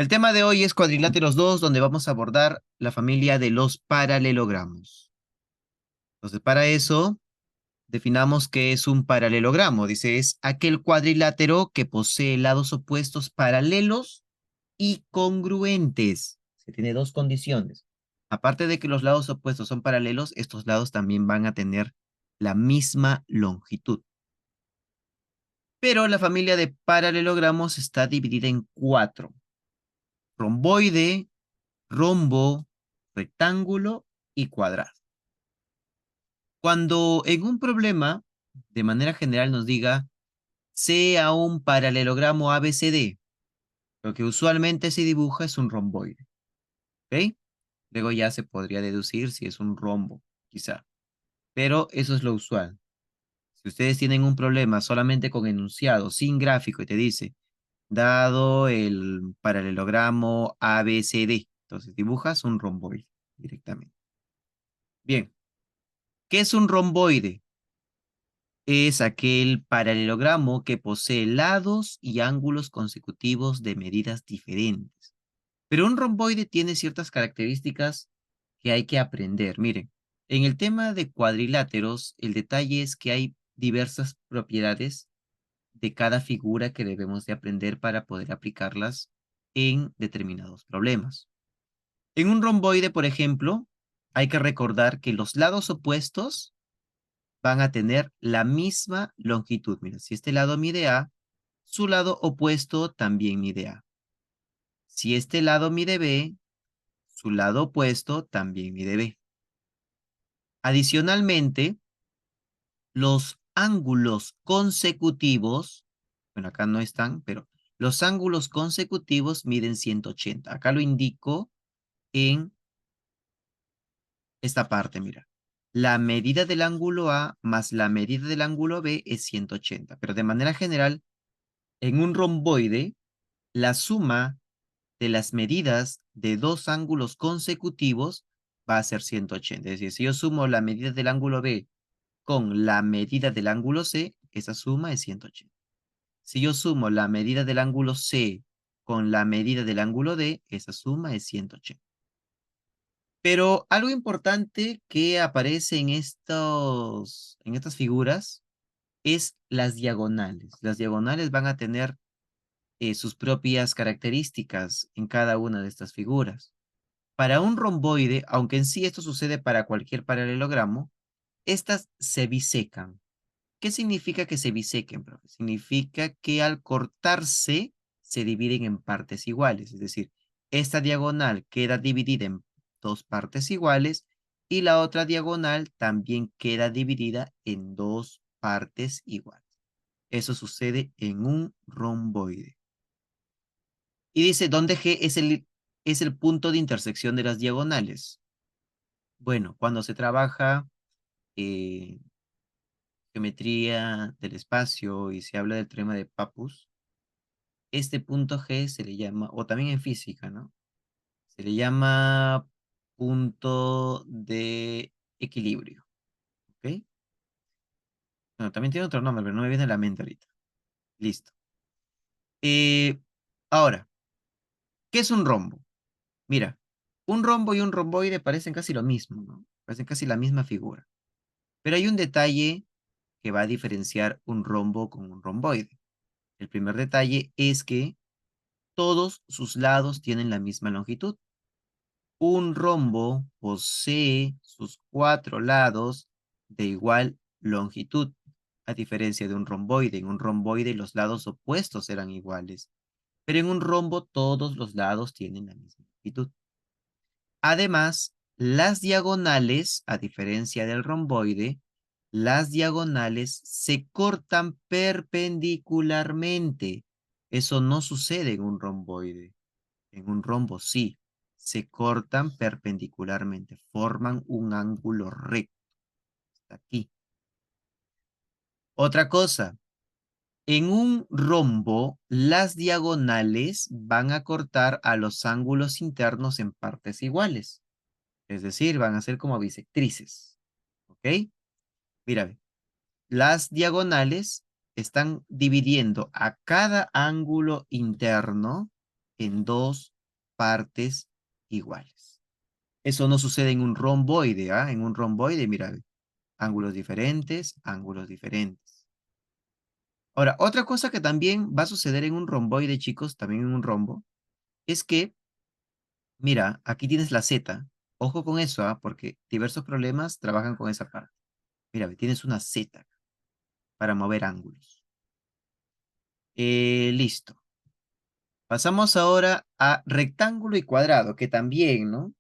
El tema de hoy es cuadriláteros 2, donde vamos a abordar la familia de los paralelogramos. Entonces, para eso, definamos qué es un paralelogramo. Dice, es aquel cuadrilátero que posee lados opuestos paralelos y congruentes. Se tiene dos condiciones. Aparte de que los lados opuestos son paralelos, estos lados también van a tener la misma longitud. Pero la familia de paralelogramos está dividida en cuatro: romboide, rombo, rectángulo y cuadrado. Cuando en un problema, de manera general, nos diga sea un paralelogramo ABCD, lo que usualmente se dibuja es un romboide, ¿ok? Luego ya se podría deducir si es un rombo, quizá. Pero eso es lo usual. Si ustedes tienen un problema solamente con enunciado, sin gráfico, y te dice, dado el paralelogramo ABCD, entonces dibujas un romboide directamente. Bien, ¿qué es un romboide? Es aquel paralelogramo que posee lados y ángulos consecutivos de medidas diferentes. Pero un romboide tiene ciertas características que hay que aprender. Miren, en el tema de cuadriláteros, el detalle es que hay diversas propiedades de cada figura que debemos de aprender para poder aplicarlas en determinados problemas. En un romboide, por ejemplo, hay que recordar que los lados opuestos van a tener la misma longitud. Mira, si este lado mide A, su lado opuesto también mide A. Si este lado mide B, su lado opuesto también mide B. Adicionalmente, los ángulos consecutivos, bueno, acá no están, pero los ángulos consecutivos miden 180. Acá lo indico en esta parte, mira. La medida del ángulo A más la medida del ángulo B es 180, pero de manera general, en un romboide, la suma de las medidas de dos ángulos consecutivos va a ser 180. Es decir, si yo sumo la medida del ángulo B con la medida del ángulo C, esa suma es 180. Si yo sumo la medida del ángulo C con la medida del ángulo D, esa suma es 180. Pero algo importante que aparece en estas figuras es las diagonales. Las diagonales van a tener sus propias características en cada una de estas figuras. Para un romboide, aunque en sí esto sucede para cualquier paralelogramo, estas se bisecan. ¿Qué significa que se bisequen, profe? Significa que al cortarse se dividen en partes iguales. Es decir, esta diagonal queda dividida en dos partes iguales y la otra diagonal también queda dividida en dos partes iguales. Eso sucede en un romboide. Y dice, ¿dónde G es el punto de intersección de las diagonales? Bueno, cuando se trabaja eh, geometría del espacio y se habla del teorema de Pappus, este punto G se le llama, o también en física, ¿no? Se le llama punto de equilibrio, ¿ok? Bueno, también tiene otro nombre, pero no me viene a la mente ahorita. Listo. Eh, Ahora, ¿qué es un rombo? Mira, un rombo y un romboide parecen casi lo mismo, ¿no? Parecen casi la misma figura. Pero hay un detalle que va a diferenciar un rombo con un romboide. El primer detalle es que todos sus lados tienen la misma longitud. Un rombo posee sus cuatro lados de igual longitud, a diferencia de un romboide. En un romboide los lados opuestos eran iguales, pero en un rombo todos los lados tienen la misma longitud. Además, las diagonales, a diferencia del romboide, las diagonales se cortan perpendicularmente. Eso no sucede en un romboide. En un rombo sí, se cortan perpendicularmente, forman un ángulo recto. Hasta aquí. Otra cosa, en un rombo, las diagonales van a cortar a los ángulos internos en partes iguales. Es decir, van a ser como bisectrices. ¿Ok? Mira, ve, las diagonales están dividiendo a cada ángulo interno en dos partes iguales. Eso no sucede en un romboide, ¿ah? En un romboide, mira, ángulos diferentes, ángulos diferentes. Ahora, otra cosa que también va a suceder en un romboide, chicos, también en un rombo, es que, mira, aquí tienes la Z. Ojo con eso, ¿ah? Porque diversos problemas trabajan con esa parte. Mira, tienes una Z para mover ángulos. Listo. Pasamos ahora a rectángulo y cuadrado, que también, ¿no?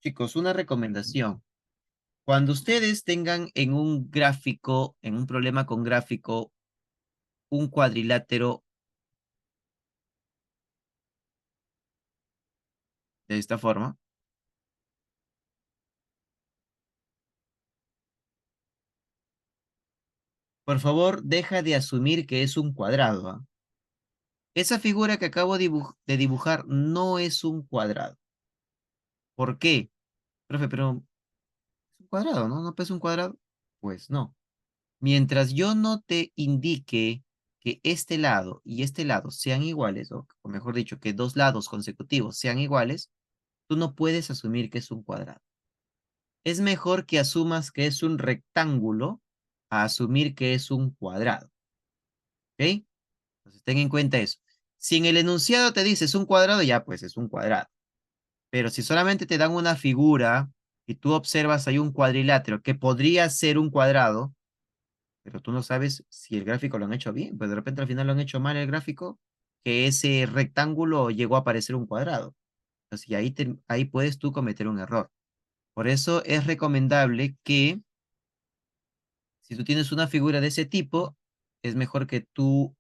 Chicos, una recomendación. Cuando ustedes tengan en un gráfico, en un problema con gráfico, un cuadrilátero de esta forma, por favor, deja de asumir que es un cuadrado, ¿ah? Esa figura que acabo de dibujar no es un cuadrado. ¿Por qué? Profe, pero es un cuadrado, ¿no? ¿No es un cuadrado? Pues no. Mientras yo no te indique que este lado y este lado sean iguales, o mejor dicho, que dos lados consecutivos sean iguales, tú no puedes asumir que es un cuadrado. Es mejor que asumas que es un rectángulo a asumir que es un cuadrado. ¿Ok? Entonces ten en cuenta eso. Si en el enunciado te dice es un cuadrado, ya pues es un cuadrado. Pero si solamente te dan una figura y tú observas ahí un cuadrilátero que podría ser un cuadrado, pero tú no sabes si el gráfico lo han hecho bien, pues de repente al final lo han hecho mal el gráfico, que ese rectángulo llegó a parecer un cuadrado. Entonces, y ahí puedes tú cometer un error. Por eso es recomendable que si tú tienes una figura de ese tipo, es mejor que tú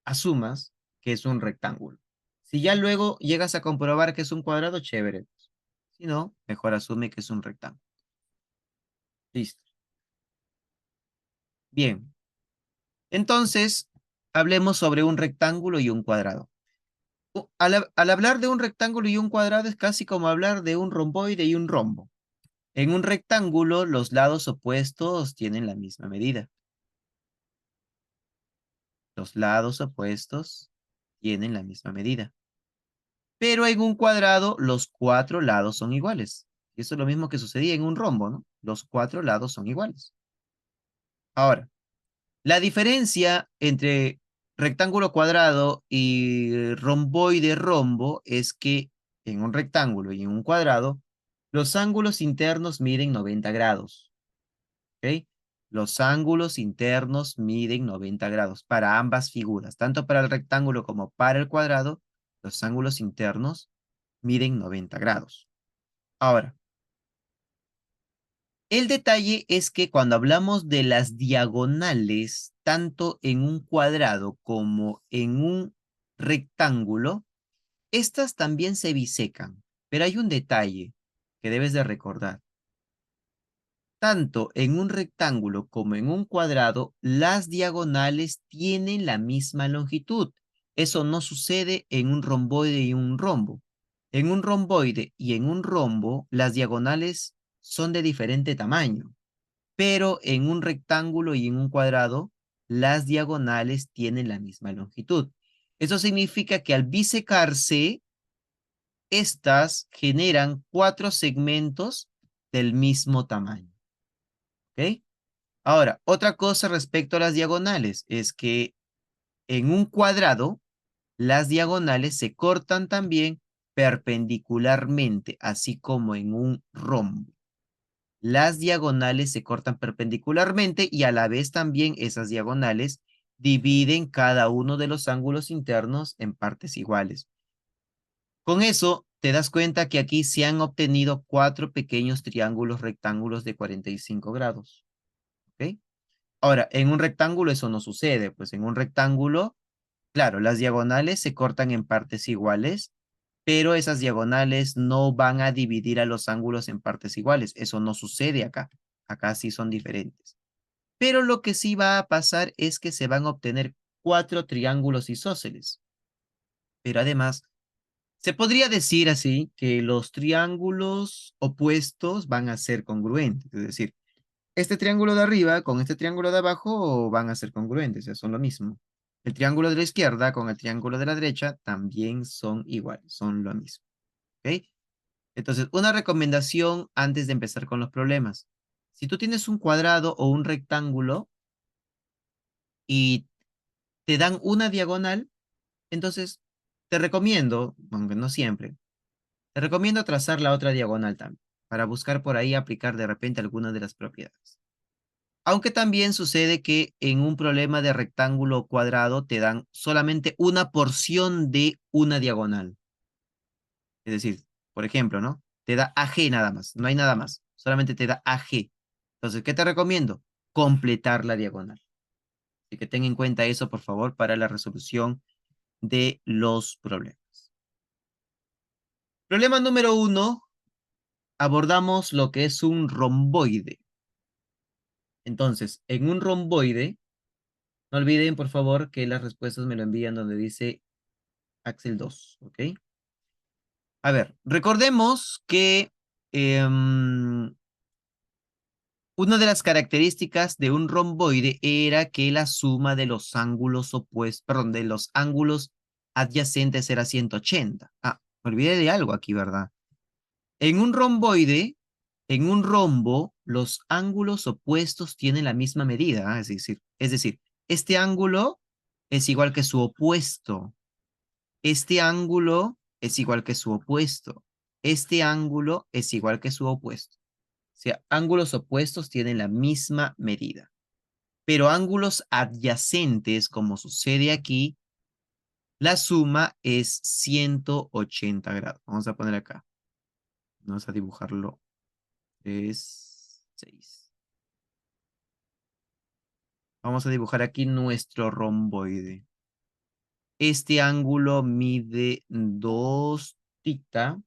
asumas que es un rectángulo. Si ya luego llegas a comprobar que es un cuadrado, chévere. Si no, mejor asume que es un rectángulo. Listo. Bien. Entonces, hablemos sobre un rectángulo y un cuadrado. Al hablar de un rectángulo y un cuadrado es casi como hablar de un romboide y un rombo. En un rectángulo, los lados opuestos tienen la misma medida. Los lados opuestos tienen la misma medida. Pero en un cuadrado, los cuatro lados son iguales. Y eso es lo mismo que sucedía en un rombo, ¿no? Los cuatro lados son iguales. Ahora, la diferencia entre rectángulo cuadrado y romboide rombo es que en un rectángulo y en un cuadrado, los ángulos internos miden 90 grados. ¿Ok? Los ángulos internos miden 90 grados para ambas figuras, tanto para el rectángulo como para el cuadrado, los ángulos internos miden 90 grados. Ahora, el detalle es que cuando hablamos de las diagonales, tanto en un cuadrado como en un rectángulo, estas también se bisecan. Pero hay un detalle que debes de recordar. Tanto en un rectángulo como en un cuadrado, las diagonales tienen la misma longitud. Eso no sucede en un romboide y un rombo. En un romboide y en un rombo, las diagonales son de diferente tamaño, pero en un rectángulo y en un cuadrado, las diagonales tienen la misma longitud. Eso significa que al bisecarse, estas generan cuatro segmentos del mismo tamaño. ¿Ok? Ahora, otra cosa respecto a las diagonales es que en un cuadrado, las diagonales se cortan también perpendicularmente, así como en un rombo. Las diagonales se cortan perpendicularmente y a la vez también esas diagonales dividen cada uno de los ángulos internos en partes iguales. Con eso, te das cuenta que aquí se han obtenido cuatro pequeños triángulos rectángulos de 45 grados. ¿Ok? Ahora, en un rectángulo eso no sucede, pues en un rectángulo, claro, las diagonales se cortan en partes iguales, pero esas diagonales no van a dividir a los ángulos en partes iguales. Eso no sucede acá. Acá sí son diferentes. Pero lo que sí va a pasar es que se van a obtener cuatro triángulos isósceles. Pero además, se podría decir así que los triángulos opuestos van a ser congruentes. Es decir, este triángulo de arriba con este triángulo de abajo van a ser congruentes, o sea, son lo mismo. El triángulo de la izquierda con el triángulo de la derecha también son iguales, son lo mismo. ¿Ok? Entonces, una recomendación antes de empezar con los problemas. Si tú tienes un cuadrado o un rectángulo y te dan una diagonal, entonces te recomiendo, aunque no siempre, te recomiendo trazar la otra diagonal también, para buscar por ahí aplicar de repente alguna de las propiedades. Aunque también sucede que en un problema de rectángulo o cuadrado te dan solamente una porción de una diagonal. Es decir, por ejemplo, ¿no? Te da AG nada más, no hay nada más, solamente te da AG. Entonces, ¿qué te recomiendo? Completar la diagonal. Así que ten en cuenta eso, por favor, para la resolución de los problemas. Problema número 1, abordamos lo que es un romboide. Entonces, en un romboide, no olviden, por favor, que las respuestas me lo envían donde dice Axel 2, ¿ok? A ver, recordemos que una de las características de un romboide era que la suma de los ángulos opuestos, perdón, de los ángulos adyacentes era 180. Ah, me olvidé de algo aquí, ¿verdad? En un romboide, en un rombo, los ángulos opuestos tienen la misma medida, ¿ah? Es decir, este ángulo es igual que su opuesto. Este ángulo es igual que su opuesto. Este ángulo es igual que su opuesto. O sea, ángulos opuestos tienen la misma medida. Pero ángulos adyacentes, como sucede aquí, la suma es 180 grados. Vamos a poner acá. Vamos a dibujarlo. Es 6. Vamos a dibujar aquí nuestro romboide. Este ángulo mide 2 tita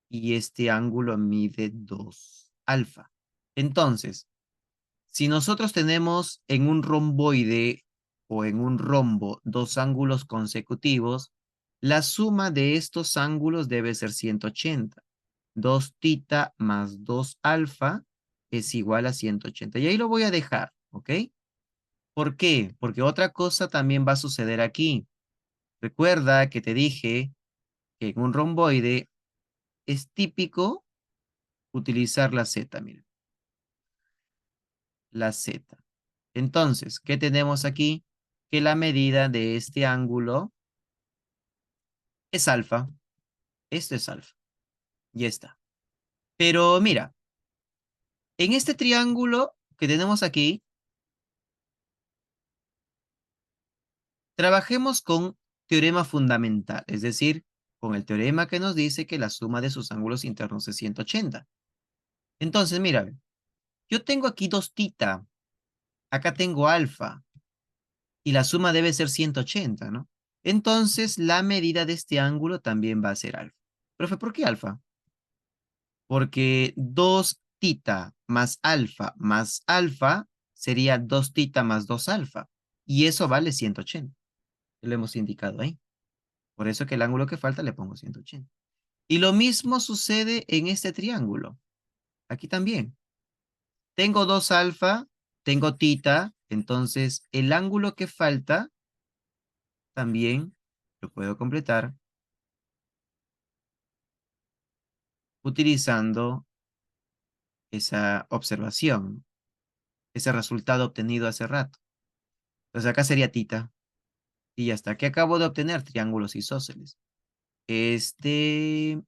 y este ángulo mide 2 alfa. Entonces, si nosotros tenemos en un romboide o en un rombo dos ángulos consecutivos, la suma de estos ángulos debe ser 180. 2 tita más 2 alfa es igual a 180. Y ahí lo voy a dejar, ¿ok? ¿Por qué? Porque otra cosa también va a suceder aquí. Recuerda que te dije que en un romboide es típico utilizar la Z, mira, la Z. Entonces, ¿qué tenemos aquí? Que la medida de este ángulo es alfa. Esto es alfa. Ya está. Pero mira, en este triángulo que tenemos aquí, trabajemos con teorema fundamental, es decir, con el teorema que nos dice que la suma de sus ángulos internos es 180. Entonces, mira, yo tengo aquí 2 tita, acá tengo alfa, y la suma debe ser 180, ¿no? Entonces, la medida de este ángulo también va a ser alfa. Profe, ¿por qué alfa? Porque 2 tita más alfa sería 2 tita más 2 alfa. Y eso vale 180. Lo hemos indicado ahí. Por eso que el ángulo que falta le pongo 180. Y lo mismo sucede en este triángulo. Aquí también. Tengo 2 alfa, tengo tita, entonces el ángulo que falta también lo puedo completar utilizando esa observación, ese resultado obtenido hace rato. Entonces acá sería tita. Y hasta que acabo de obtener triángulos isósceles. Este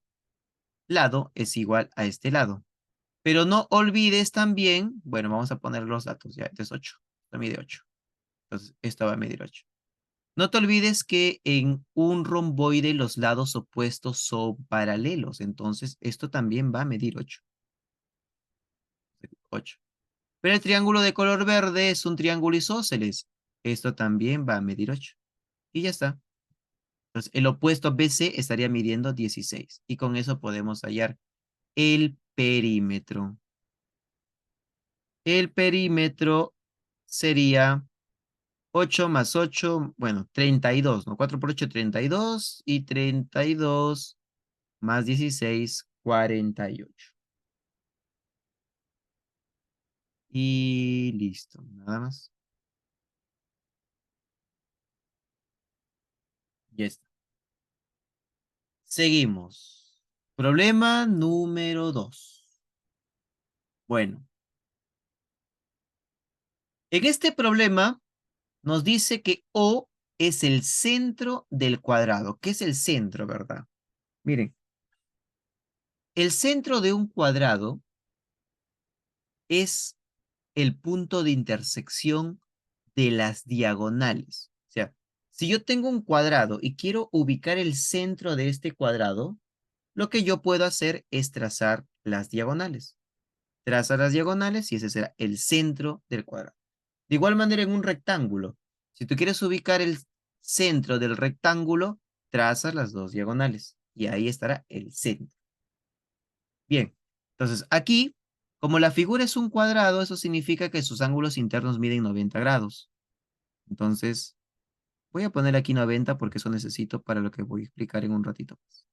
lado es igual a este lado. Pero no olvides también, bueno, vamos a poner los datos ya, este es 8, esto mide 8. Entonces, esto va a medir 8. No te olvides que en un romboide los lados opuestos son paralelos, entonces esto también va a medir 8. 8. Pero el triángulo de color verde es un triángulo isósceles. Esto también va a medir 8. Y ya está. Entonces, el opuesto BC estaría midiendo 16. Y con eso podemos hallar el perímetro. El perímetro sería 8 más 8, bueno, 32, ¿no? 4 por 8, 32. Y 32 más 16, 48. Y listo, nada más. Ya está. Seguimos. Problema número 2. Bueno, en este problema nos dice que O es el centro del cuadrado. ¿Qué es el centro, verdad? Miren, el centro de un cuadrado es el punto de intersección de las diagonales. O sea, si yo tengo un cuadrado y quiero ubicar el centro de este cuadrado, lo que yo puedo hacer es trazar las diagonales. Traza las diagonales y ese será el centro del cuadrado. De igual manera en un rectángulo. Si tú quieres ubicar el centro del rectángulo, trazas las dos diagonales y ahí estará el centro. Bien, entonces aquí, como la figura es un cuadrado, eso significa que sus ángulos internos miden 90 grados. Entonces, voy a poner aquí 90 porque eso necesito para lo que voy a explicar en un ratito más.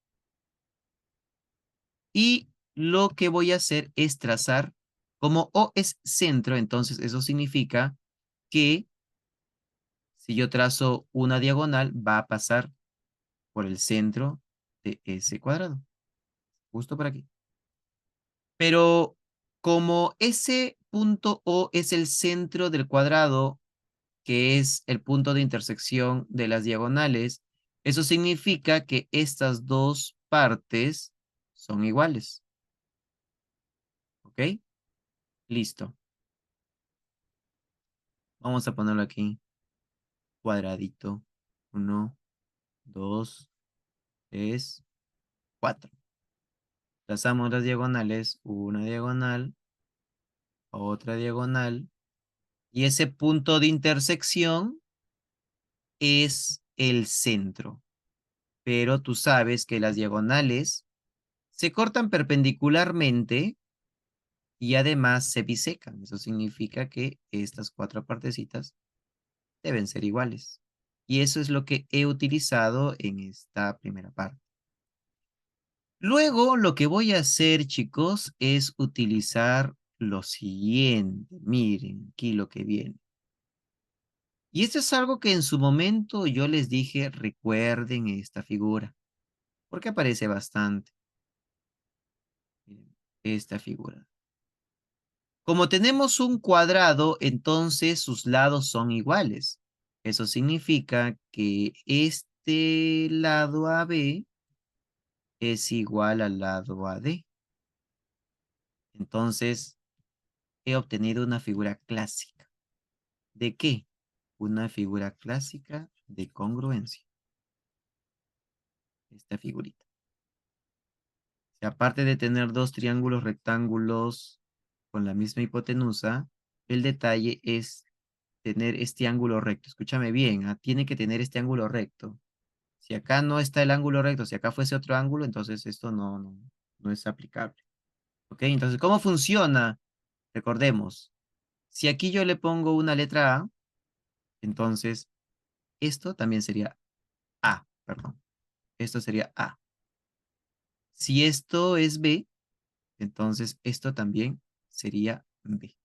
Y lo que voy a hacer es trazar, como O es centro, entonces eso significa que si yo trazo una diagonal, va a pasar por el centro de ese cuadrado, justo por aquí. Pero como ese punto O es el centro del cuadrado, que es el punto de intersección de las diagonales, eso significa que estas dos partes son iguales. ¿Ok? Listo. Vamos a ponerlo aquí. Cuadradito. 1, 2, 3, 4. Trazamos las diagonales. Una diagonal, otra diagonal. Y ese punto de intersección es el centro. Pero tú sabes que las diagonales se cortan perpendicularmente y además se bisecan. Eso significa que estas cuatro partecitas deben ser iguales. Y eso es lo que he utilizado en esta primera parte. Luego, lo que voy a hacer, chicos, es utilizar lo siguiente. Miren aquí lo que viene. Y esto es algo que en su momento yo les dije, recuerden esta figura, porque aparece bastante. Miren, esta figura. Como tenemos un cuadrado, entonces sus lados son iguales. Eso significa que este lado AB es igual al lado AD. Entonces, he obtenido una figura clásica. ¿De qué? Una figura clásica de congruencia. Esta figurita. Si aparte de tener dos triángulos rectángulos con la misma hipotenusa, el detalle es tener este ángulo recto. Escúchame bien, ¿ah? Tiene que tener este ángulo recto. Si acá no está el ángulo recto, si acá fuese otro ángulo, entonces esto no es aplicable. ¿Ok? Entonces, ¿cómo funciona? Recordemos, si aquí yo le pongo una letra A, entonces esto también sería A, perdón. Esto sería A. Si esto es B, entonces esto también sería B,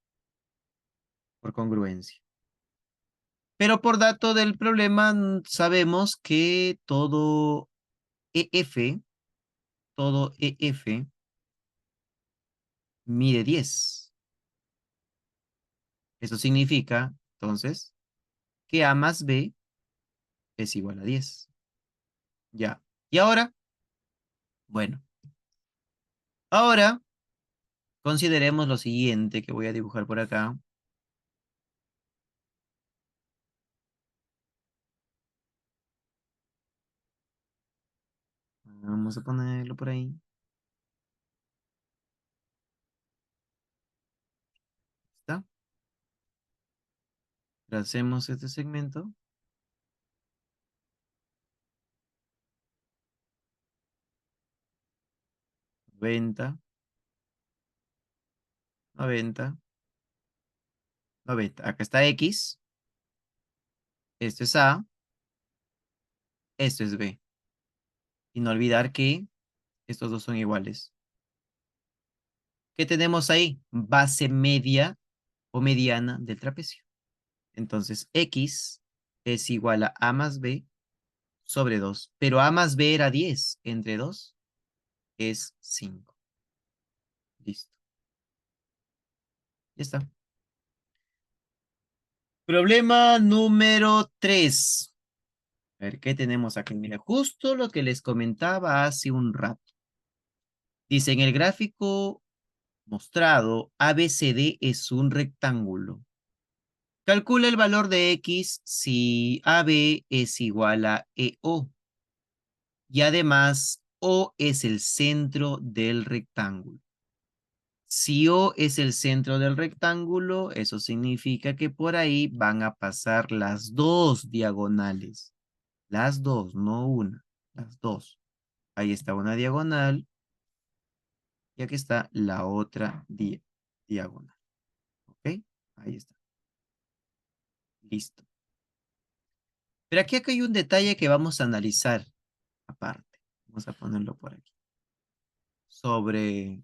por congruencia. Pero por dato del problema, sabemos que EF, todo EF mide 10. Eso significa, entonces, que A más B es igual a 10. Ya. Y ahora, bueno, ahora consideremos lo siguiente que voy a dibujar por acá. Vamos a ponerlo por ahí. ¿Está? Hacemos este segmento. 90, 90, 90. Acá está X. Esto es A. Esto es B. Y no olvidar que estos dos son iguales. ¿Qué tenemos ahí? Base media o mediana del trapecio. Entonces, X es igual a más B sobre 2. Pero A más B era 10. Entre 2 es 5. Listo. Ya está. Problema número 3. A ver, ¿qué tenemos aquí? Mira, justo lo que les comentaba hace un rato. Dice, en el gráfico mostrado, ABCD es un rectángulo. Calcula el valor de X si AB es igual a EO. Y además, O es el centro del rectángulo. Si O es el centro del rectángulo, eso significa que por ahí van a pasar las dos diagonales. Las dos, no una, las dos. Ahí está una diagonal y aquí está la otra diagonal. ¿Ok? Ahí está. Listo. Pero aquí hay un detalle que vamos a analizar aparte. Vamos a ponerlo por aquí. Sobre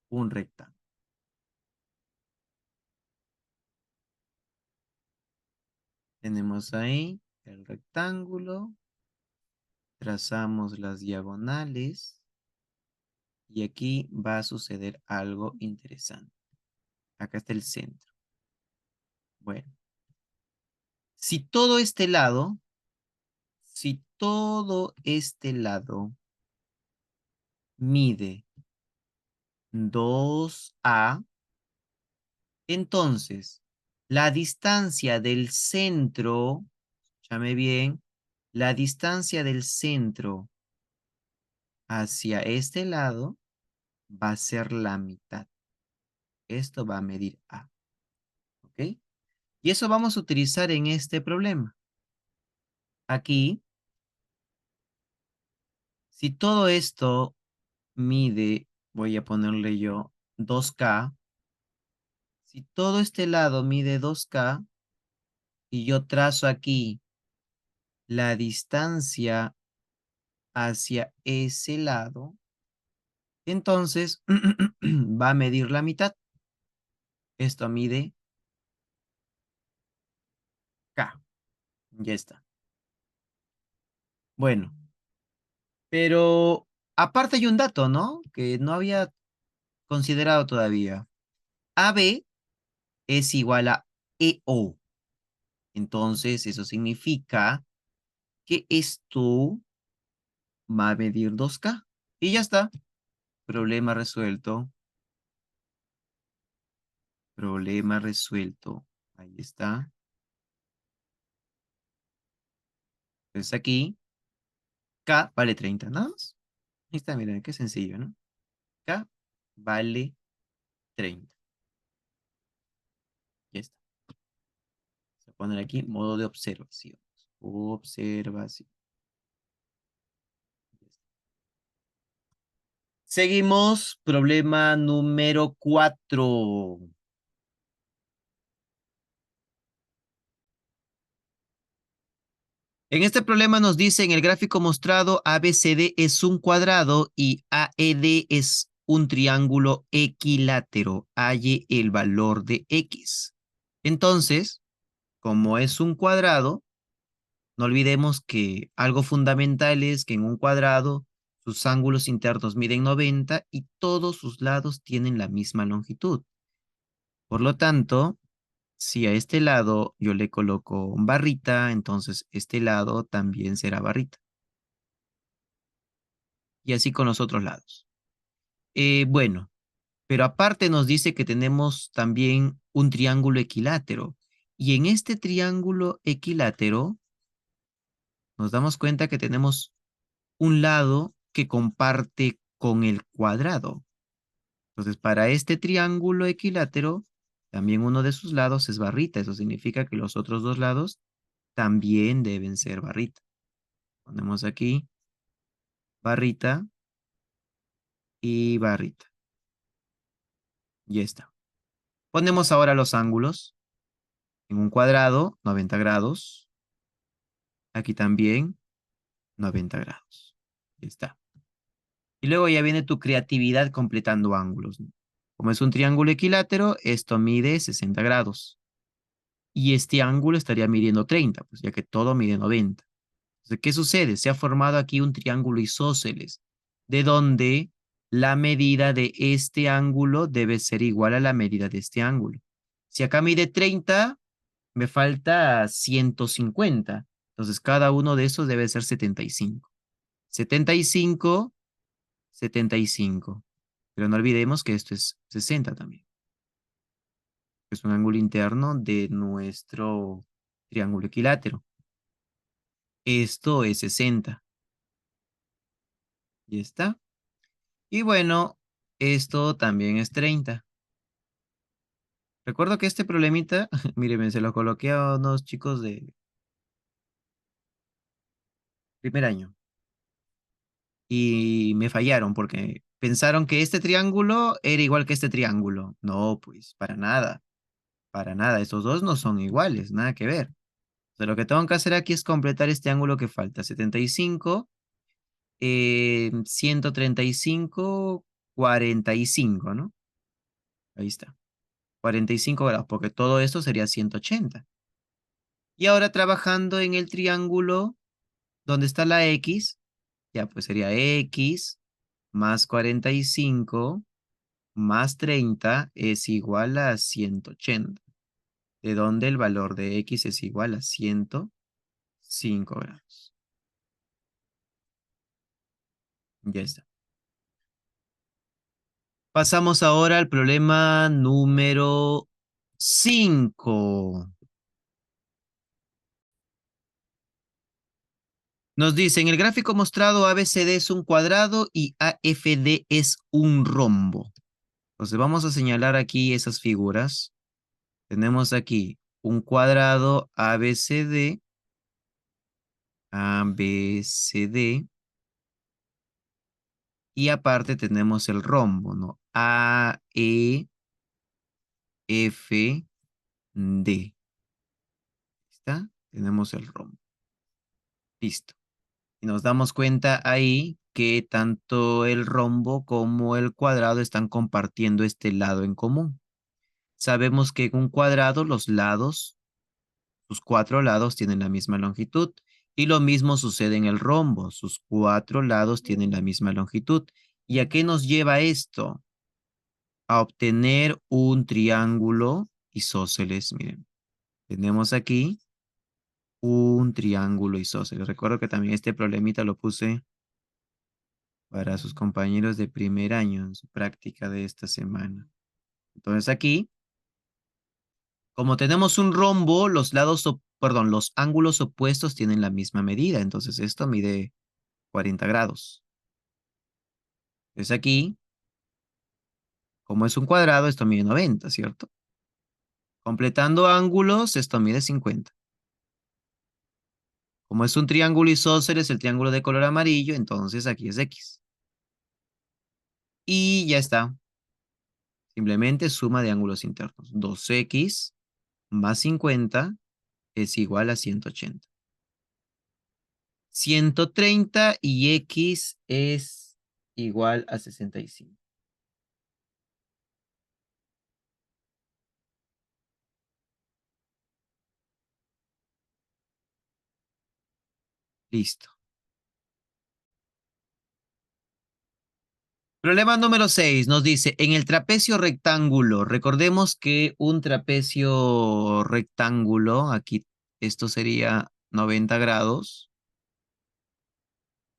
un rectángulo. Tenemos ahí el rectángulo. Trazamos las diagonales. Y aquí va a suceder algo interesante. Acá está el centro. Bueno. Si todo este lado mide 2A, entonces la distancia del centro, escúchame bien, la distancia del centro hacia este lado va a ser la mitad. Esto va a medir A. ¿Ok? Y eso vamos a utilizar en este problema. Aquí, si todo esto mide, voy a ponerle yo 2K, si todo este lado mide 2K y yo trazo aquí la distancia hacia ese lado, entonces va a medir la mitad. Esto mide K. Ya está. Bueno, pero aparte hay un dato, ¿no? Que no había considerado todavía. AB es igual a EO. Entonces, eso significa que esto va a medir 2K. Y ya está. Problema resuelto. Problema resuelto. Ahí está. Entonces aquí, K vale 30, nada más. Ahí está, miren, qué sencillo, ¿no? K vale 30. Ya está. Vamos a poner aquí modo de observación. Observación. Seguimos. Problema número 4. En este problema nos dice en el gráfico mostrado ABCD es un cuadrado y AED es un triángulo equilátero. Halle el valor de X. Entonces, como es un cuadrado, no olvidemos que algo fundamental es que en un cuadrado sus ángulos internos miden 90 y todos sus lados tienen la misma longitud. Por lo tanto, si a este lado yo le coloco barrita, entonces este lado también será barrita. Y así con los otros lados. Bueno, pero aparte nos dice que tenemos también un triángulo equilátero. Y en este triángulo equilátero nos damos cuenta que tenemos un lado que comparte con el cuadrado. Entonces, para este triángulo equilátero, también uno de sus lados es barrita. Eso significa que los otros dos lados también deben ser barrita. Ponemos aquí barrita y barrita. Ya está. Ponemos ahora los ángulos. En un cuadrado, 90 grados. Aquí también, 90 grados. Ya está. Y luego ya viene tu creatividad completando ángulos, ¿no? Como es un triángulo equilátero, esto mide 60 grados. Y este ángulo estaría midiendo 30, pues ya que todo mide 90. Entonces, ¿qué sucede? Se ha formado aquí un triángulo isósceles, de donde la medida de este ángulo debe ser igual a la medida de este ángulo. Si acá mide 30, me falta 150. Entonces, cada uno de esos debe ser 75. 75, 75. Pero no olvidemos que esto es 60 también. Es un ángulo interno de nuestro triángulo equilátero. Esto es 60. Y está. Y bueno, esto también es 30. Recuerdo que este problemita, míreme, se lo coloqué a unos chicos de primer año. Y me fallaron porque pensaron que este triángulo era igual que este triángulo. No, pues para nada, para nada. Estos dos no son iguales, nada que ver. O sea, lo que tengo que hacer aquí es completar este ángulo que falta. 75, 135, 45, ¿no? Ahí está. 45 grados, porque todo esto sería 180. Y ahora trabajando en el triángulo donde está la X, ya pues sería X más 45 más 30 es igual a 180, de donde el valor de X es igual a 105 grados. Ya está. Pasamos ahora al problema número 5. Nos dice, en el gráfico mostrado ABCD es un cuadrado y AFD es un rombo. Entonces vamos a señalar aquí esas figuras. Tenemos aquí un cuadrado ABCD, ABCD, y aparte tenemos el rombo, ¿no? AEFD. ¿Está? Tenemos el rombo. Listo. Y nos damos cuenta ahí que tanto el rombo como el cuadrado están compartiendo este lado en común. Sabemos que en un cuadrado los lados, sus cuatro lados tienen la misma longitud. Y lo mismo sucede en el rombo. Sus cuatro lados tienen la misma longitud. ¿Y a qué nos lleva esto? A obtener un triángulo isósceles. Miren, tenemos aquí un triángulo isósceles. Recuerdo que también este problemita lo puse para sus compañeros de primer año en su práctica de esta semana. Entonces aquí, como tenemos un rombo, perdón, los ángulos opuestos tienen la misma medida. Entonces esto mide 40 grados. Entonces aquí, como es un cuadrado, esto mide 90, ¿cierto? Completando ángulos, esto mide 50. Como es un triángulo isósceles, el triángulo de color amarillo, entonces aquí es X. Y ya está. Simplemente suma de ángulos internos. 2X más 50 es igual a 180. 130 y X es igual a 65. Listo. Problema número 6 nos dice, en el trapecio rectángulo, recordemos que un trapecio rectángulo, aquí esto sería 90 grados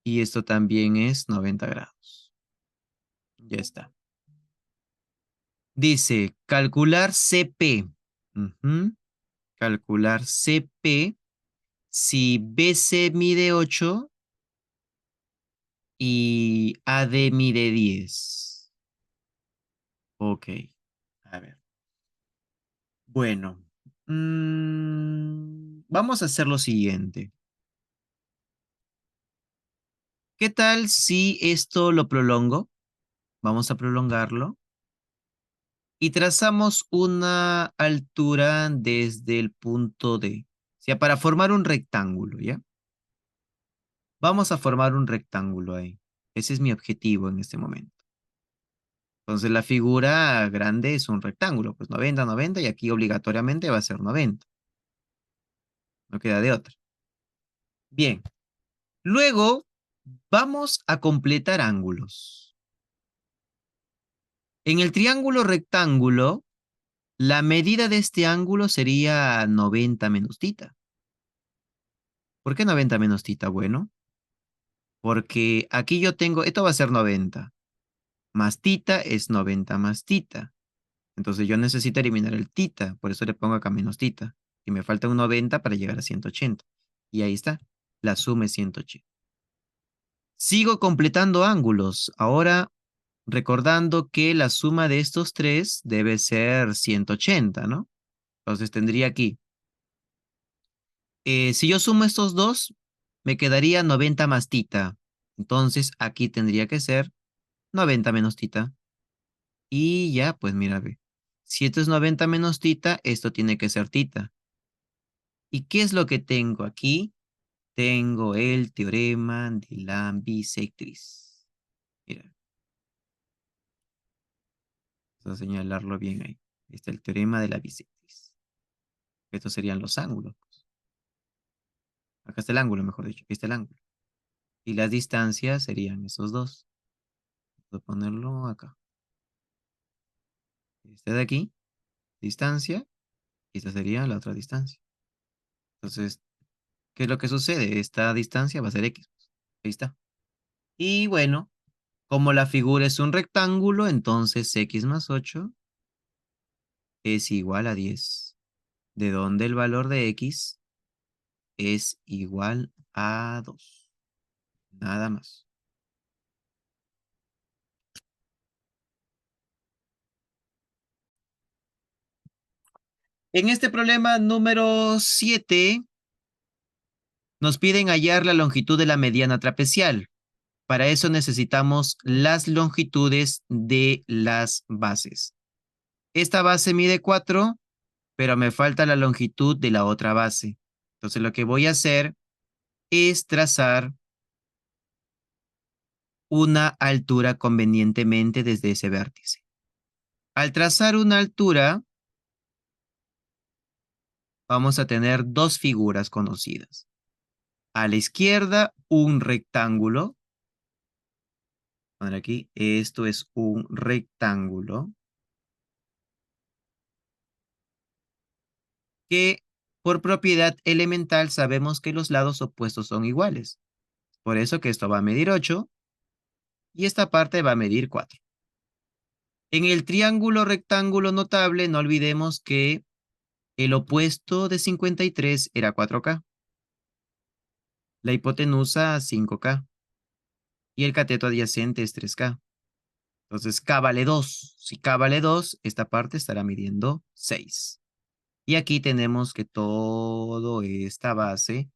y esto también es 90 grados. Ya está. Dice, calcular CP. Ujú. Calcular CP si BC mide 8 y AD mide 10. Ok, a ver. Bueno, vamos a hacer lo siguiente. ¿Qué tal si esto lo prolongo? Vamos a prolongarlo. Y trazamos una altura desde el punto D. O sea, para formar un rectángulo, ¿ya? Vamos a formar un rectángulo ahí. Ese es mi objetivo en este momento. Entonces la figura grande es un rectángulo, pues 90, 90 y aquí obligatoriamente va a ser 90. No queda de otra. Bien. Luego, vamos a completar ángulos. En el triángulo rectángulo, la medida de este ángulo sería 90 menos tita. ¿Por qué 90 menos tita? Bueno, porque aquí yo tengo, esto va a ser 90, más tita es 90 más tita. Entonces yo necesito eliminar el tita, por eso le pongo acá menos tita. Y me falta un 90 para llegar a 180. Y ahí está, la suma es 180. Sigo completando ángulos. Ahora recordando que la suma de estos tres debe ser 180, ¿no? Entonces tendría aquí, si yo sumo estos dos, me quedaría 90 más tita. Entonces aquí tendría que ser 90 menos tita. Y ya, pues mira, ve. Si esto es 90 menos tita, esto tiene que ser tita. ¿Y qué es lo que tengo aquí? Tengo el teorema de la bisectriz. Mira, vamos a señalarlo bien ahí. Está el teorema de la bisectriz. Estos serían los ángulos. Acá está el ángulo, mejor dicho. Aquí está el ángulo. Y las distancias serían esos dos. Voy a ponerlo acá. Este de aquí, distancia, y esta sería la otra distancia. Entonces, ¿qué es lo que sucede? Esta distancia va a ser X. Ahí está. Y bueno, como la figura es un rectángulo, entonces X más 8 es igual a 10. De donde el valor de X es igual a 2. Nada más. En este problema número 7 nos piden hallar la longitud de la mediana trapecial. Para eso necesitamos las longitudes de las bases. Esta base mide 4, pero me falta la longitud de la otra base. Entonces lo que voy a hacer es trazar una altura convenientemente desde ese vértice. Al trazar una altura, vamos a tener dos figuras conocidas. A la izquierda, un rectángulo. Poner aquí, esto es un rectángulo que por propiedad elemental sabemos que los lados opuestos son iguales. Por eso que esto va a medir 8 y esta parte va a medir 4. En el triángulo rectángulo notable, no olvidemos que el opuesto de 53 era 4K, la hipotenusa 5K y el cateto adyacente es 3K. Entonces K vale 2. Si K vale 2, esta parte estará midiendo 6. Y aquí tenemos que toda esta base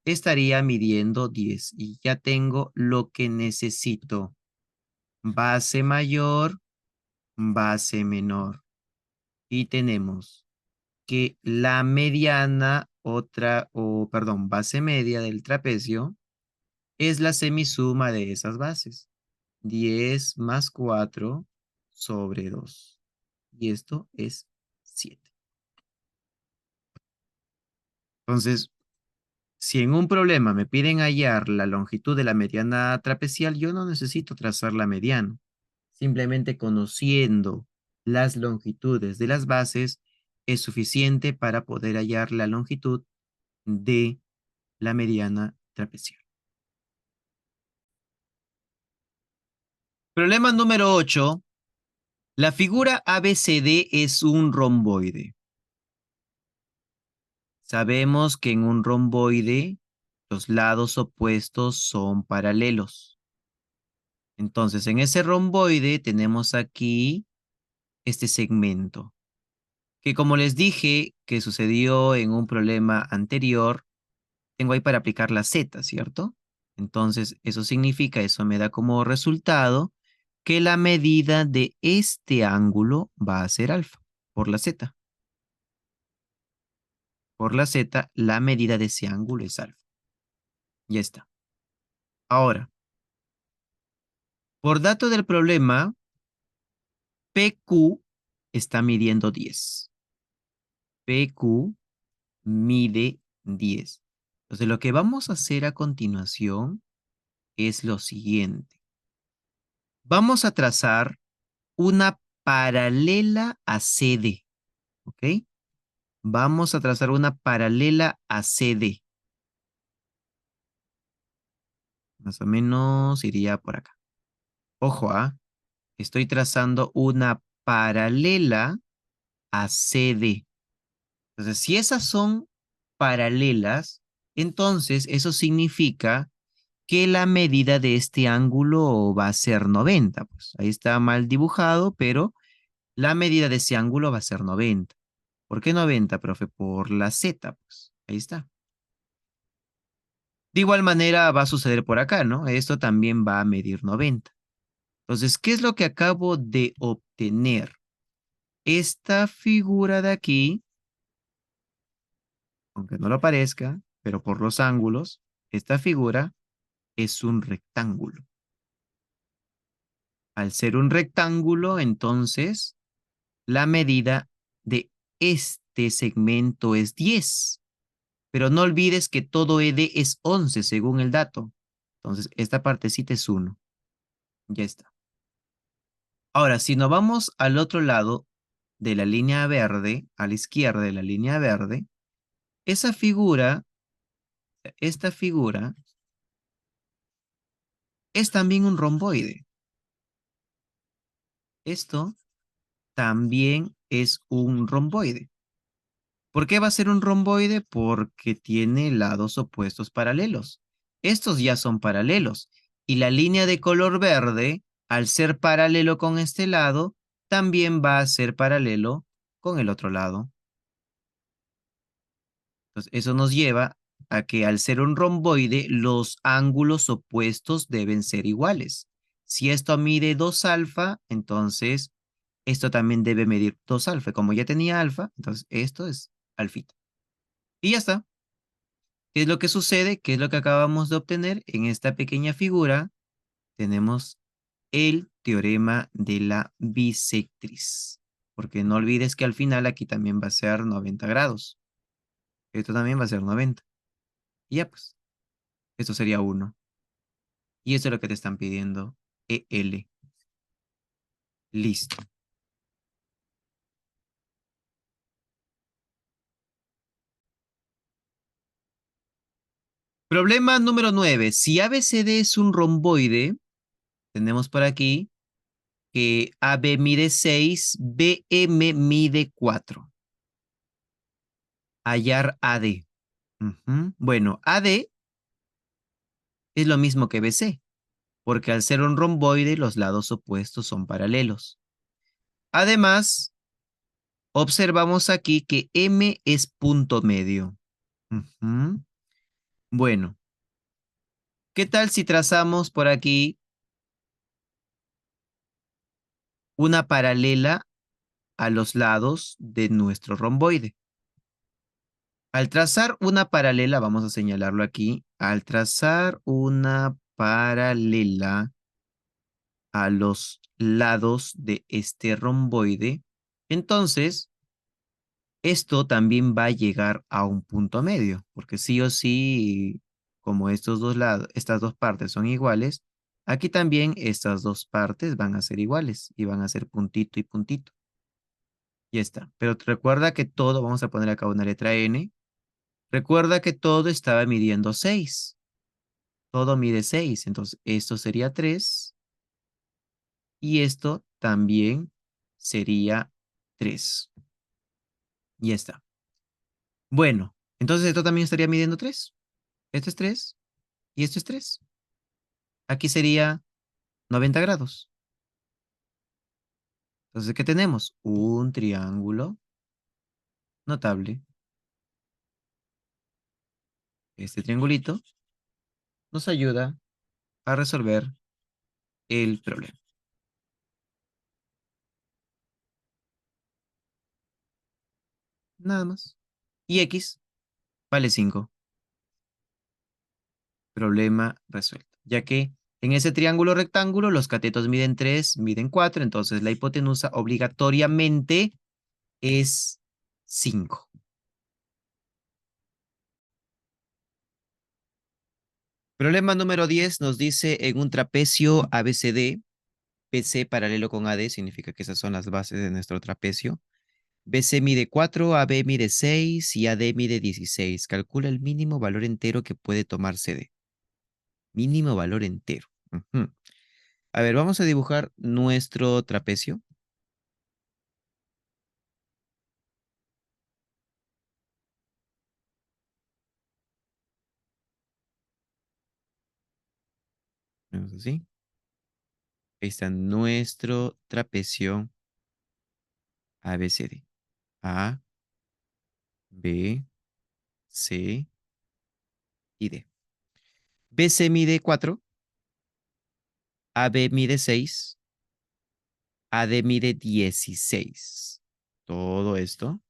estaría midiendo 10. Y ya tengo lo que necesito. Base mayor, base menor. Y tenemos que la mediana, perdón, base media del trapecio es la semisuma de esas bases. 10 más 4 sobre 2. Y esto es 7. Entonces, si en un problema me piden hallar la longitud de la mediana trapecial, yo no necesito trazar la mediana. Simplemente conociendo las longitudes de las bases es suficiente para poder hallar la longitud de la mediana trapecial. Problema número 8. La figura ABCD es un romboide. Sabemos que en un romboide los lados opuestos son paralelos. Entonces, en ese romboide tenemos aquí este segmento, que como les dije que sucedió en un problema anterior, tengo ahí para aplicar la Z, ¿cierto? Entonces, eso significa, eso me da como resultado que la medida de este ángulo va a ser alfa, por la Z. Por la Z, la medida de ese ángulo es alfa. Ya está. Ahora, por dato del problema, PQ está midiendo 10. PQ mide 10. Entonces, lo que vamos a hacer a continuación es lo siguiente. Vamos a trazar una paralela a CD, ¿ok? Vamos a trazar una paralela a CD. Más o menos iría por acá. Ojo, ¿ah? Estoy trazando una paralela a CD. Entonces, si esas son paralelas, entonces eso significa que la medida de este ángulo va a ser 90. Pues ahí está mal dibujado, pero la medida de ese ángulo va a ser 90. ¿Por qué 90, profe? Por la Z, pues. Ahí está. De igual manera va a suceder por acá, ¿no? Esto también va a medir 90. Entonces, ¿qué es lo que acabo de obtener? Esta figura de aquí, aunque no lo parezca, pero por los ángulos, esta figura es un rectángulo. Al ser un rectángulo, entonces, la medida de este segmento es 10. Pero no olvides que todo ED es 11 según el dato. Entonces, esta partecita es 1. Ya está. Ahora, si nos vamos al otro lado de la línea verde, a la izquierda de la línea verde, esa figura, esta figura, es también un romboide. Esto también es un romboide. ¿Por qué va a ser un romboide? Porque tiene lados opuestos paralelos. Estos ya son paralelos. Y la línea de color verde, al ser paralelo con este lado, también va a ser paralelo con el otro lado. Entonces, eso nos lleva a que al ser un romboide, los ángulos opuestos deben ser iguales. Si esto mide 2 alfa, entonces esto también debe medir 2 alfa. Como ya tenía alfa, entonces esto es alfita. Y ya está. ¿Qué es lo que sucede? ¿Qué es lo que acabamos de obtener? En esta pequeña figura tenemos el teorema de la bisectriz. Porque no olvides que al final aquí también va a ser 90 grados. Esto también va a ser 90. Y ya pues, esto sería 1. Y eso es lo que te están pidiendo. EL. Listo. Problema número 9. Si ABCD es un romboide, tenemos por aquí que AB mide 6, BM mide 4. Hallar AD. Ujú. Bueno, AD es lo mismo que BC, porque al ser un romboide los lados opuestos son paralelos. Además, observamos aquí que M es punto medio. Ujú. Bueno, ¿qué tal si trazamos por aquí una paralela a los lados de nuestro romboide? Al trazar una paralela, vamos a señalarlo aquí, al trazar una paralela a los lados de este romboide, entonces esto también va a llegar a un punto medio, porque sí o sí, como estos dos lados, estas dos partes son iguales, aquí también estas dos partes van a ser iguales y van a ser puntito y puntito. Ya está. Pero recuerda que todo, vamos a poner acá una letra N, recuerda que todo estaba midiendo 6. Todo mide 6, entonces esto sería 3 y esto también sería 3. Ya está. Bueno, entonces esto también estaría midiendo 3. Esto es 3 y esto es 3. Aquí sería 90 grados. Entonces, ¿qué tenemos? Un triángulo notable. Este triangulito nos ayuda a resolver el problema. Nada más. Y X vale 5. Problema resuelto. Ya que en ese triángulo rectángulo los catetos miden 3, miden 4, entonces la hipotenusa obligatoriamente es 5. Problema número 10 nos dice en un trapecio ABCD, BC paralelo con AD, significa que esas son las bases de nuestro trapecio. BC mide 4, AB mide 6 y AD mide 16. Calcula el mínimo valor entero que puede tomar CD. Mínimo valor entero. Ujú. A ver, vamos a dibujar nuestro trapecio. Vemos así. Ahí está nuestro trapecio ABCD. A, B, C y D. BC mide 4, AB mide 6, AD mide 16. Todo esto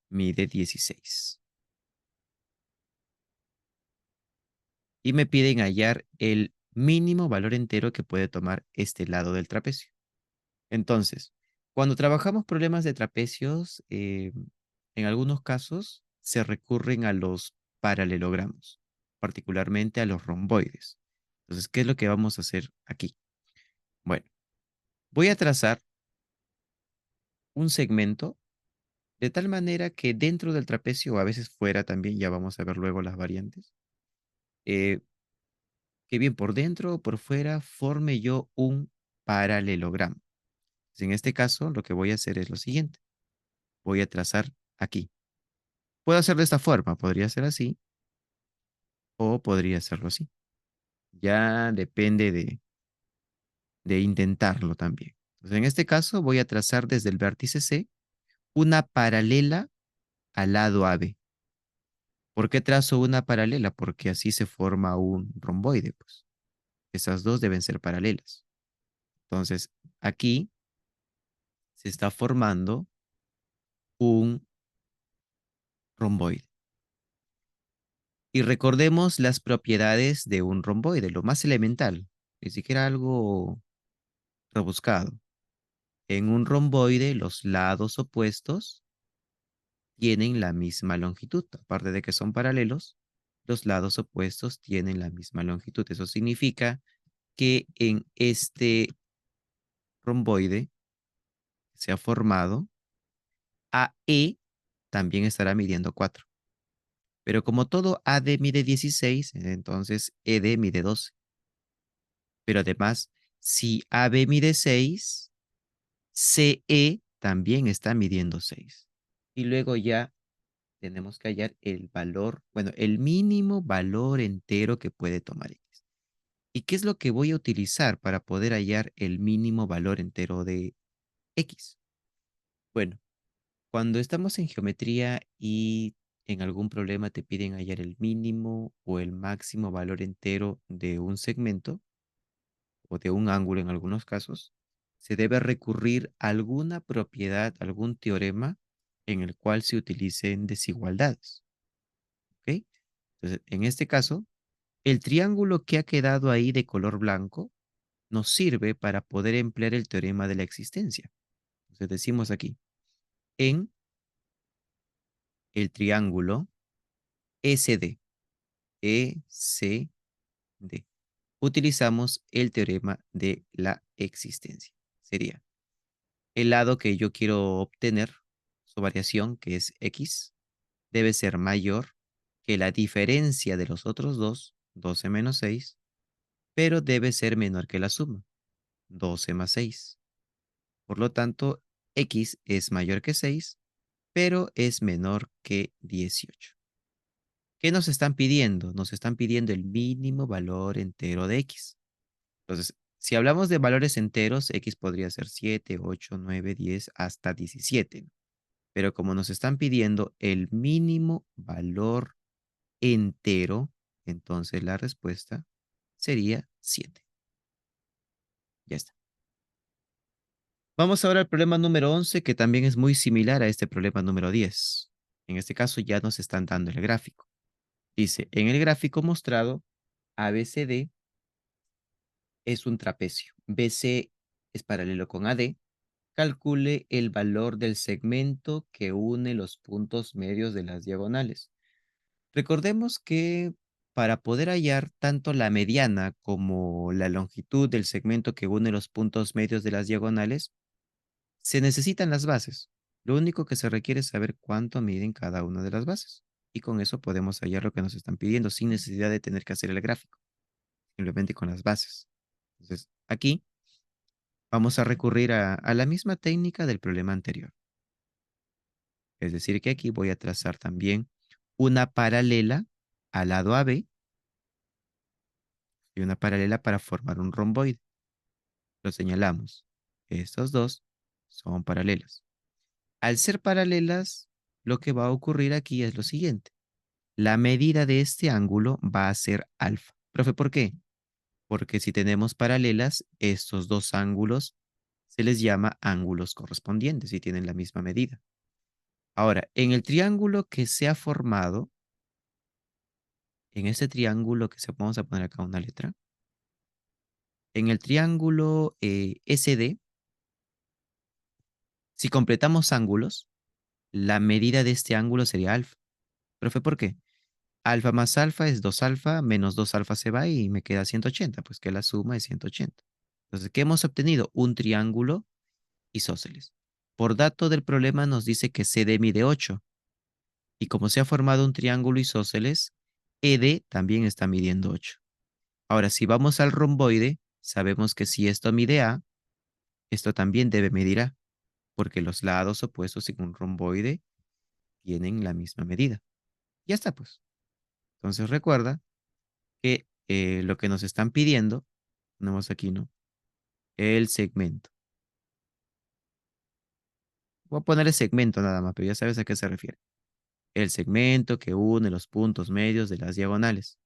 mide 16. Y me piden hallar el mínimo valor entero que puede tomar este lado del trapecio. Entonces, cuando trabajamos problemas de trapecios, en algunos casos se recurren a los paralelogramos, particularmente a los romboides. Entonces, ¿qué es lo que vamos a hacer aquí? Bueno, voy a trazar un segmento de tal manera que dentro del trapecio, o a veces fuera también, ya vamos a ver luego las variantes, eh, que bien por dentro o por fuera forme yo un paralelogramo. Pues en este caso, lo que voy a hacer es lo siguiente. Voy a trazar aquí. Puedo hacer de esta forma, podría ser así o podría hacerlo así. Ya depende de intentarlo también. Entonces, en este caso, voy a trazar desde el vértice C una paralela al lado AB. ¿Por qué trazo una paralela? Porque así se forma un romboide, pues. Esas dos deben ser paralelas. Entonces, aquí se está formando un romboide. Y recordemos las propiedades de un romboide, lo más elemental, ni siquiera algo rebuscado. En un romboide, los lados opuestos tienen la misma longitud. Aparte de que son paralelos, los lados opuestos tienen la misma longitud. Eso significa que en este romboide que se ha formado, AE también estará midiendo 4. Pero como todo AD mide 16, entonces ED mide 12. Pero además, si AB mide 6, CE también está midiendo 6. Y luego ya tenemos que hallar el valor, bueno, el mínimo valor entero que puede tomar X. ¿Y qué es lo que voy a utilizar para poder hallar el mínimo valor entero de X? Bueno, cuando estamos en geometría y en algún problema te piden hallar el mínimo o el máximo valor entero de un segmento o de un ángulo en algunos casos, se debe recurrir a alguna propiedad, algún teorema en el cual se utilicen desigualdades. ¿Ok? Entonces, en este caso, el triángulo que ha quedado ahí de color blanco nos sirve para poder emplear el teorema de la existencia. Entonces decimos aquí, en el triángulo SD, ECD, utilizamos el teorema de la existencia. Sería el lado que yo quiero obtener, su variación, que es X, debe ser mayor que la diferencia de los otros dos, 12 menos 6, pero debe ser menor que la suma, 12 más 6. Por lo tanto, X es mayor que 6, pero es menor que 18. ¿Qué nos están pidiendo? Nos están pidiendo el mínimo valor entero de X. Entonces, si hablamos de valores enteros, X podría ser 7, 8, 9, 10, hasta 17. Pero como nos están pidiendo el mínimo valor entero, entonces la respuesta sería 7. Ya está. Vamos ahora al problema número 11, que también es muy similar a este problema número 10. En este caso ya nos están dando el gráfico. Dice, en el gráfico mostrado, ABCD es un trapecio. BC es paralelo con AD. Calcule el valor del segmento que une los puntos medios de las diagonales. Recordemos que para poder hallar tanto la mediana como la longitud del segmento que une los puntos medios de las diagonales, se necesitan las bases. Lo único que se requiere es saber cuánto miden cada una de las bases. Y con eso podemos hallar lo que nos están pidiendo sin necesidad de tener que hacer el gráfico, simplemente con las bases. Entonces, aquí vamos a recurrir a la misma técnica del problema anterior. Es decir, que aquí voy a trazar también una paralela al lado AB y una paralela para formar un romboide. Lo señalamos. Estos dos son paralelas. Al ser paralelas, lo que va a ocurrir aquí es lo siguiente. La medida de este ángulo va a ser alfa. Profe, ¿por qué? Porque si tenemos paralelas, estos dos ángulos se les llama ángulos correspondientes y tienen la misma medida. Ahora, en el triángulo que se ha formado, en este triángulo que se, vamos a poner acá una letra, en el triángulo SD, si completamos ángulos, la medida de este ángulo sería alfa. Profe, ¿por qué? Alfa más alfa es 2 alfa, menos 2 alfa se va y me queda 180, pues que la suma es 180. Entonces, ¿qué hemos obtenido? Un triángulo isósceles. Por dato del problema nos dice que CD mide 8. Y como se ha formado un triángulo isósceles, ED también está midiendo 8. Ahora, si vamos al romboide, sabemos que si esto mide A, esto también debe medir A, porque los lados opuestos en un romboide tienen la misma medida. Ya está, pues. Entonces recuerda que lo que nos están pidiendo, tenemos aquí, ¿no? El segmento. Voy a ponerle segmento nada más, pero ya sabes a qué se refiere. El segmento que une los puntos medios de las diagonales.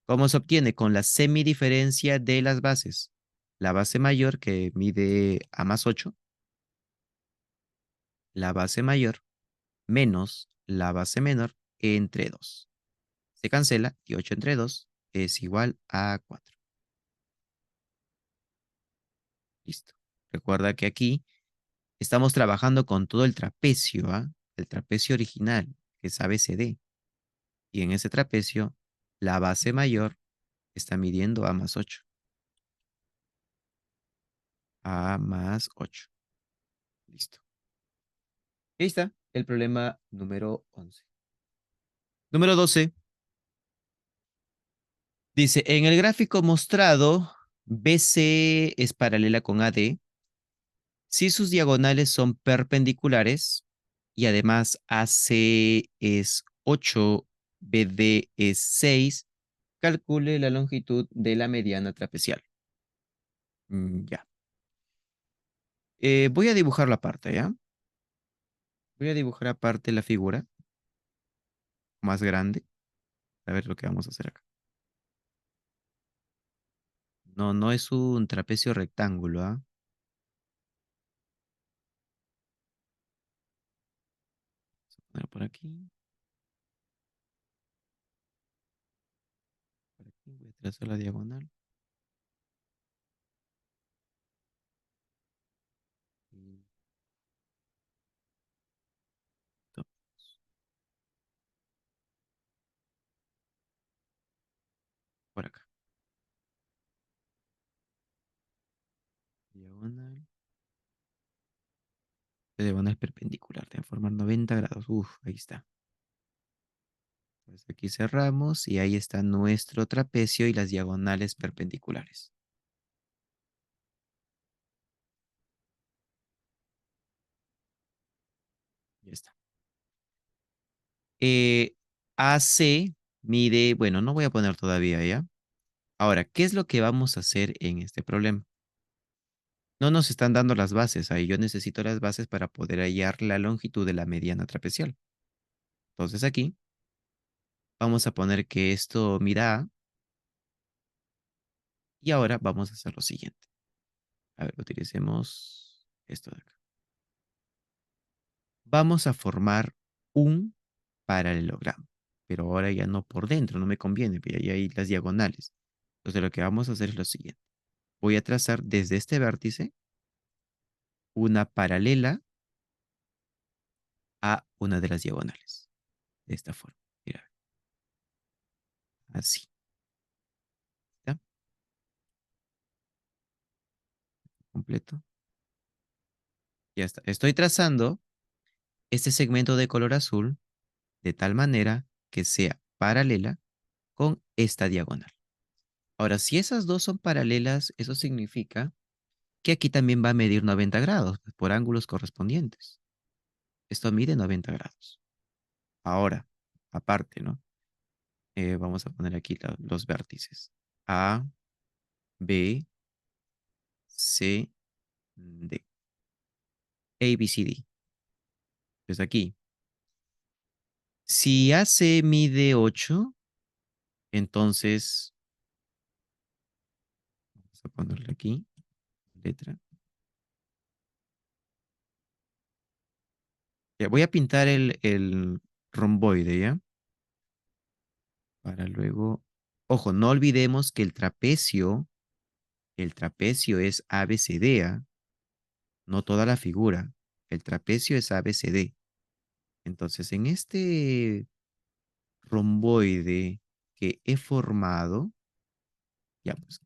¿Cómo se obtiene? Con la semidiferencia de las bases. La base mayor que mide a más 8, la base mayor menos la base menor entre 2. Se cancela y 8 entre 2 es igual a 4. Listo. Recuerda que aquí estamos trabajando con todo el trapecio, ¿ah? El trapecio original, que es ABCD. Y en ese trapecio, la base mayor está midiendo A más 8. A más 8. Listo. Ahí está el problema número 11. Número 12. Dice, en el gráfico mostrado, BC es paralela con AD si sus diagonales son perpendiculares y además AC es 8, BD es 6, calcule la longitud de la mediana trapezial. Ya. Voy a dibujar la parte, ¿ya? Voy a dibujar aparte la figura más grande. A ver lo que vamos a hacer acá. No, no es un trapecio rectángulo, ¿ah? Vamos a poner por aquí. Por aquí voy a trazar la diagonal. Y esto por acá. Diagonal. La diagonal perpendicular. Debe formar 90 grados. Uf, ahí está. Pues aquí cerramos y ahí está nuestro trapecio y las diagonales perpendiculares. Ya está. Eh, AC mide, bueno, no voy a poner todavía, ¿ya? Ahora, ¿qué es lo que vamos a hacer en este problema? No nos están dando las bases ahí. Yo necesito las bases para poder hallar la longitud de la mediana trapezial. Entonces aquí vamos a poner que esto mida A y ahora vamos a hacer lo siguiente. A ver, utilicemos esto de acá. Vamos a formar un paralelogramo, pero ahora ya no por dentro, no me conviene, pero ya hay las diagonales. Entonces lo que vamos a hacer es lo siguiente. Voy a trazar desde este vértice una paralela a una de las diagonales. De esta forma. Mira, así. completo. Ya está. Estoy trazando este segmento de color azul de tal manera que sea paralela con esta diagonal. Ahora, si esas dos son paralelas, eso significa que aquí también va a medir 90 grados por ángulos correspondientes. Esto mide 90 grados. Ahora, aparte, ¿no? Vamos a poner aquí los vértices. A, B, C, D. A, B, C, D. Pues aquí, si AC mide 8, entonces, vamos a ponerle aquí, letra. Ya, voy a pintar el romboide, ¿ya? Para luego, ojo, no olvidemos que el trapecio es ABCD, ¿ah? No toda la figura. El trapecio es ABCD. Entonces, en este romboide que he formado, ya pues,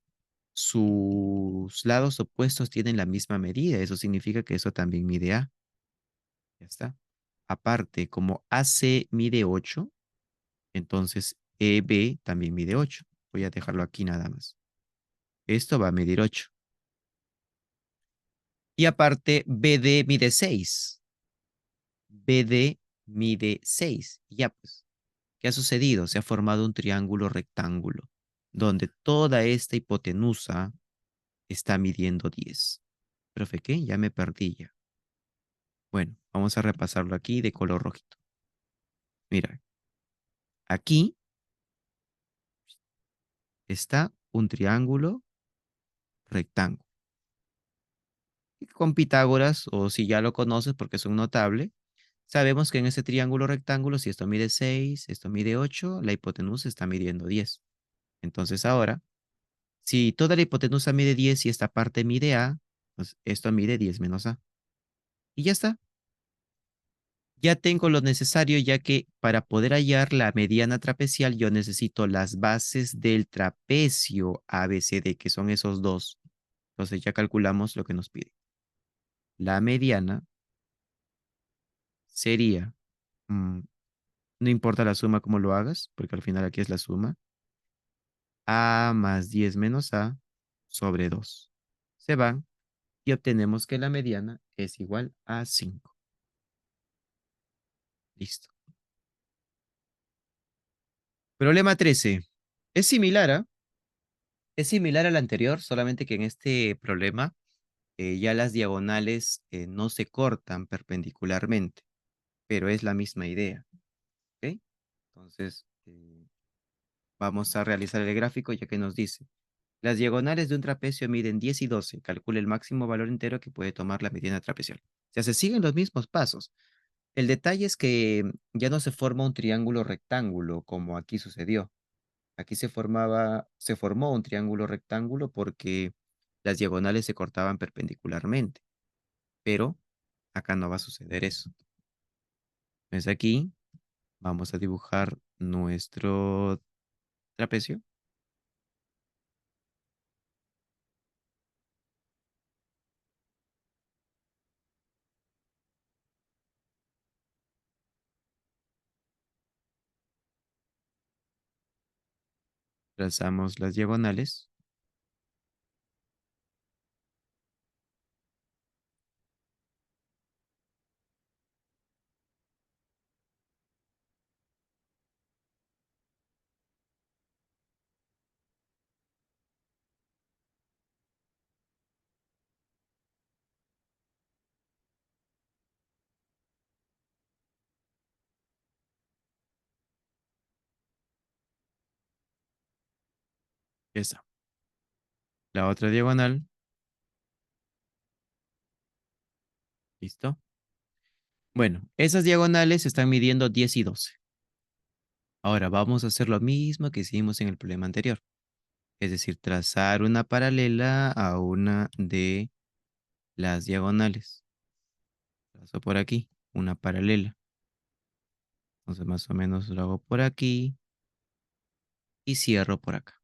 sus lados opuestos tienen la misma medida. Eso significa que eso también mide A. Ya está. Aparte, como AC mide 8, entonces EB también mide 8. Voy a dejarlo aquí nada más. Esto va a medir 8. Y aparte, BD mide 6. BD mide 6. Y ya pues, ¿qué ha sucedido? Se ha formado un triángulo rectángulo, donde toda esta hipotenusa está midiendo 10. Profe, ¿qué? Ya me perdí ya. Bueno, vamos a repasarlo aquí de color rojito. Mira, aquí está un triángulo rectángulo. Y con Pitágoras, o si ya lo conoces porque es un notable, sabemos que en ese triángulo rectángulo, si esto mide 6, esto mide 8, la hipotenusa está midiendo 10. Entonces ahora, si toda la hipotenusa mide 10 y esta parte mide A, pues esto mide 10 menos A. Y ya está. Ya tengo lo necesario, ya que para poder hallar la mediana trapecial yo necesito las bases del trapecio ABCD, que son esos dos. Entonces ya calculamos lo que nos pide. La mediana sería, mm, no importa la suma como lo hagas, porque al final aquí es la suma, A más 10 menos A sobre 2. Se van y obtenemos que la mediana es igual a 5. Listo. Problema 13. Es similar, ¿ah? Es similar al anterior, solamente que en este problema ya las diagonales no se cortan perpendicularmente, pero es la misma idea. ¿Ok? Entonces, vamos a realizar el gráfico ya que nos dice, las diagonales de un trapecio miden 10 y 12. Calcule el máximo valor entero que puede tomar la mediana trapecial. O sea, se siguen los mismos pasos. El detalle es que ya no se forma un triángulo rectángulo como aquí sucedió. Aquí se formó un triángulo rectángulo porque las diagonales se cortaban perpendicularmente, pero acá no va a suceder eso. Entonces aquí vamos a dibujar nuestro trapecio. Trazamos las diagonales. Esa. La otra diagonal. ¿Listo? Bueno, esas diagonales están midiendo 10 y 12. Ahora vamos a hacer lo mismo que hicimos en el problema anterior. Es decir, trazar una paralela a una de las diagonales. Trazo por aquí, una paralela. Entonces más o menos lo hago por aquí y cierro por acá.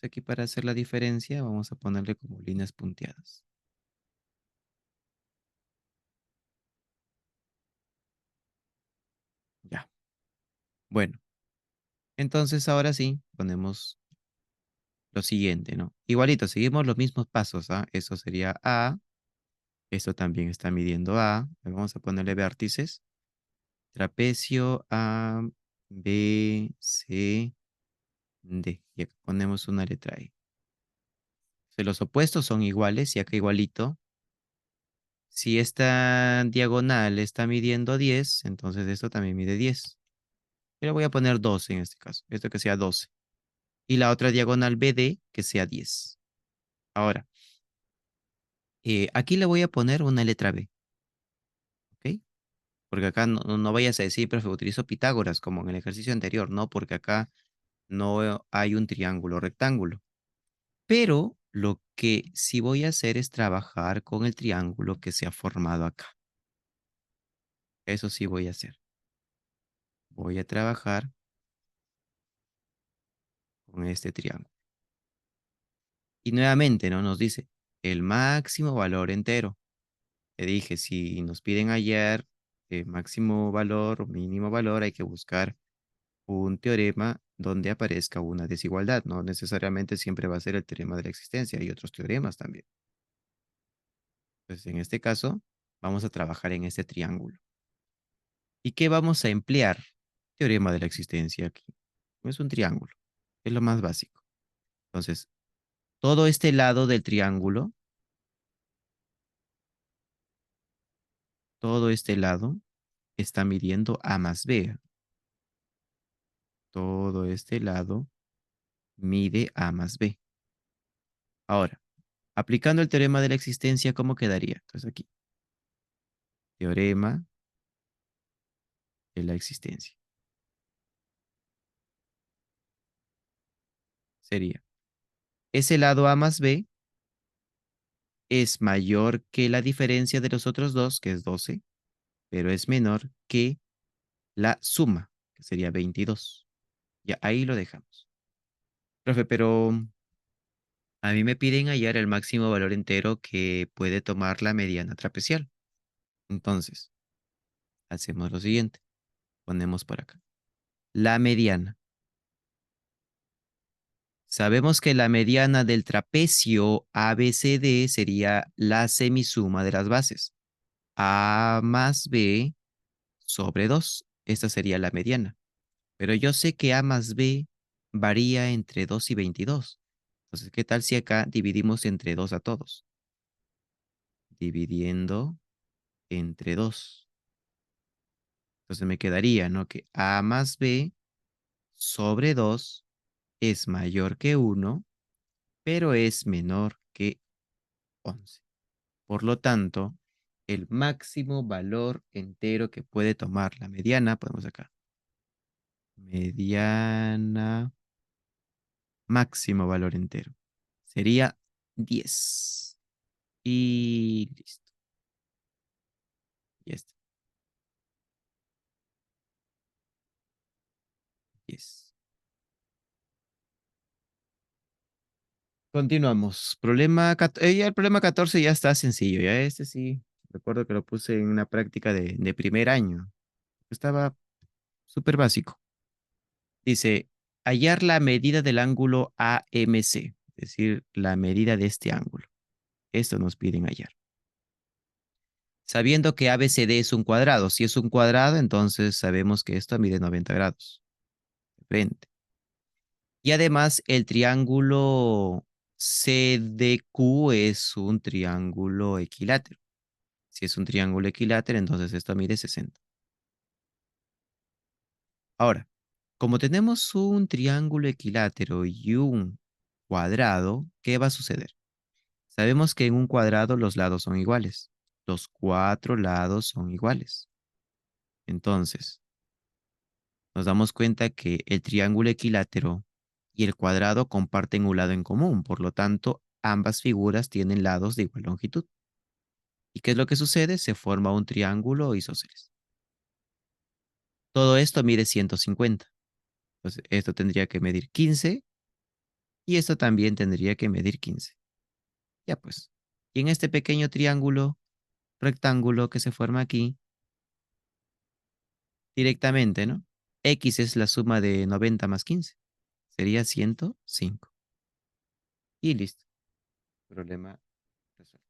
Aquí para hacer la diferencia vamos a ponerle como líneas punteadas. Ya. Bueno, entonces ahora sí ponemos lo siguiente, ¿no? Igualito, seguimos los mismos pasos, ¿ah? Eso sería A, esto también está midiendo A. Vamos a ponerle vértices. Trapecio A, B, C, D. Y acá ponemos una letra E. Si los opuestos son iguales y acá igualito. Si esta diagonal está midiendo 10, entonces esto también mide 10. Pero voy a poner 12 en este caso, esto que sea 12. Y la otra diagonal BD que sea 10. Ahora, aquí le voy a poner una letra B, ¿ok? Porque acá no vayas a decir, profe, utilizo Pitágoras como en el ejercicio anterior, no, porque acá no hay un triángulo rectángulo. Pero lo que sí voy a hacer es trabajar con el triángulo que se ha formado acá. Eso sí voy a hacer. Voy a trabajar con este triángulo. Y nuevamente, ¿no? Nos dice el máximo valor entero. Te dije, si nos piden hallar máximo valor o mínimo valor, hay que buscar un teorema donde aparezca una desigualdad. No necesariamente siempre va a ser el teorema de la existencia, hay otros teoremas también. Pues en este caso, vamos a trabajar en este triángulo. ¿Y qué vamos a emplear? Teorema de la existencia aquí. Es un triángulo, es lo más básico. Entonces, todo este lado del triángulo, todo este lado está midiendo A más B. Todo este lado mide A más B. Ahora, aplicando el teorema de la existencia, ¿cómo quedaría? Entonces aquí, teorema de la existencia. Sería, ese lado A más B es mayor que la diferencia de los otros dos, que es 12, pero es menor que la suma, que sería 22. Ya ahí lo dejamos. Profe, pero a mí me piden hallar el máximo valor entero que puede tomar la mediana trapezial. Entonces, hacemos lo siguiente. Ponemos por acá. La mediana. Sabemos que la mediana del trapecio ABCD sería la semisuma de las bases. A más B sobre 2. Esta sería la mediana. Pero yo sé que A más B varía entre 2 y 22. Entonces, ¿qué tal si acá dividimos entre 2 a todos? Dividiendo entre 2. Entonces me quedaría, ¿no? Que A más B sobre 2 es mayor que 1, pero es menor que 11. Por lo tanto, el máximo valor entero que puede tomar la mediana, podemos acá, mediana máximo valor entero, sería 10. Y listo, ya está, 10. Continuamos. Ya el problema 14 ya está sencillo, ya este sí, recuerdo que lo puse en una práctica de primer año. Estaba súper básico. Dice, hallar la medida del ángulo AMC, es decir, la medida de este ángulo. Esto nos piden hallar. Sabiendo que ABCD es un cuadrado. Si es un cuadrado, entonces sabemos que esto mide 90 grados de frente. Y además, el triángulo CDQ es un triángulo equilátero. Si es un triángulo equilátero, entonces esto mide 60. Ahora, como tenemos un triángulo equilátero y un cuadrado, ¿qué va a suceder? Sabemos que en un cuadrado los lados son iguales. Los cuatro lados son iguales. Entonces, nos damos cuenta que el triángulo equilátero y el cuadrado comparten un lado en común. Por lo tanto, ambas figuras tienen lados de igual longitud. ¿Y qué es lo que sucede? Se forma un triángulo isósceles. Todo esto mide 150. Entonces, esto tendría que medir 15 Y esto también tendría que medir 15. Ya pues. Y en este pequeño triángulo, rectángulo que se forma aquí, directamente, ¿no? X es la suma de 90 más 15. Sería 105. Y listo. Problema resuelto.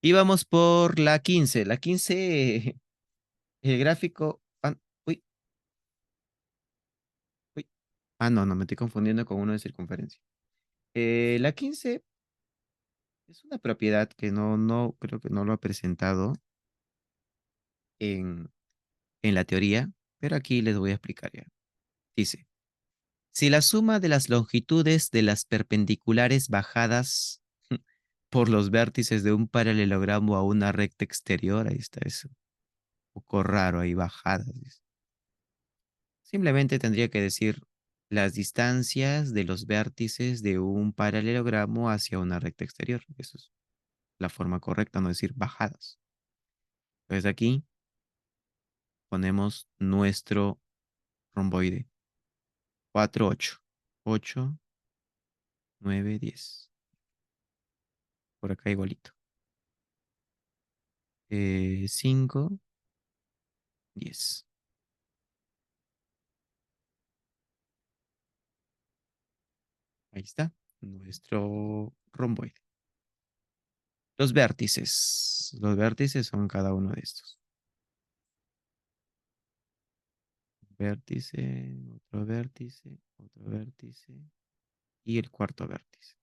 Y vamos por la 15. La 15, el gráfico. Uy, uy. No, me estoy confundiendo con uno de circunferencia. La 15 es una propiedad que no creo que no lo ha presentado en, en la teoría, pero aquí les voy a explicar ya. Dice, si la suma de las longitudes de las perpendiculares bajadas por los vértices de un paralelogramo a una recta exterior, ahí está eso, un poco raro ahí, bajadas, dice. Simplemente tendría que decir las distancias de los vértices de un paralelogramo hacia una recta exterior. Eso es la forma correcta, no decir bajadas. Entonces aquí ponemos nuestro romboide. 4 8 8 9 10. Por acá igualito. 5 10. Ahí está nuestro romboide. Los vértices. Los vértices son cada uno de estos. Vértice, otro vértice y el cuarto vértice.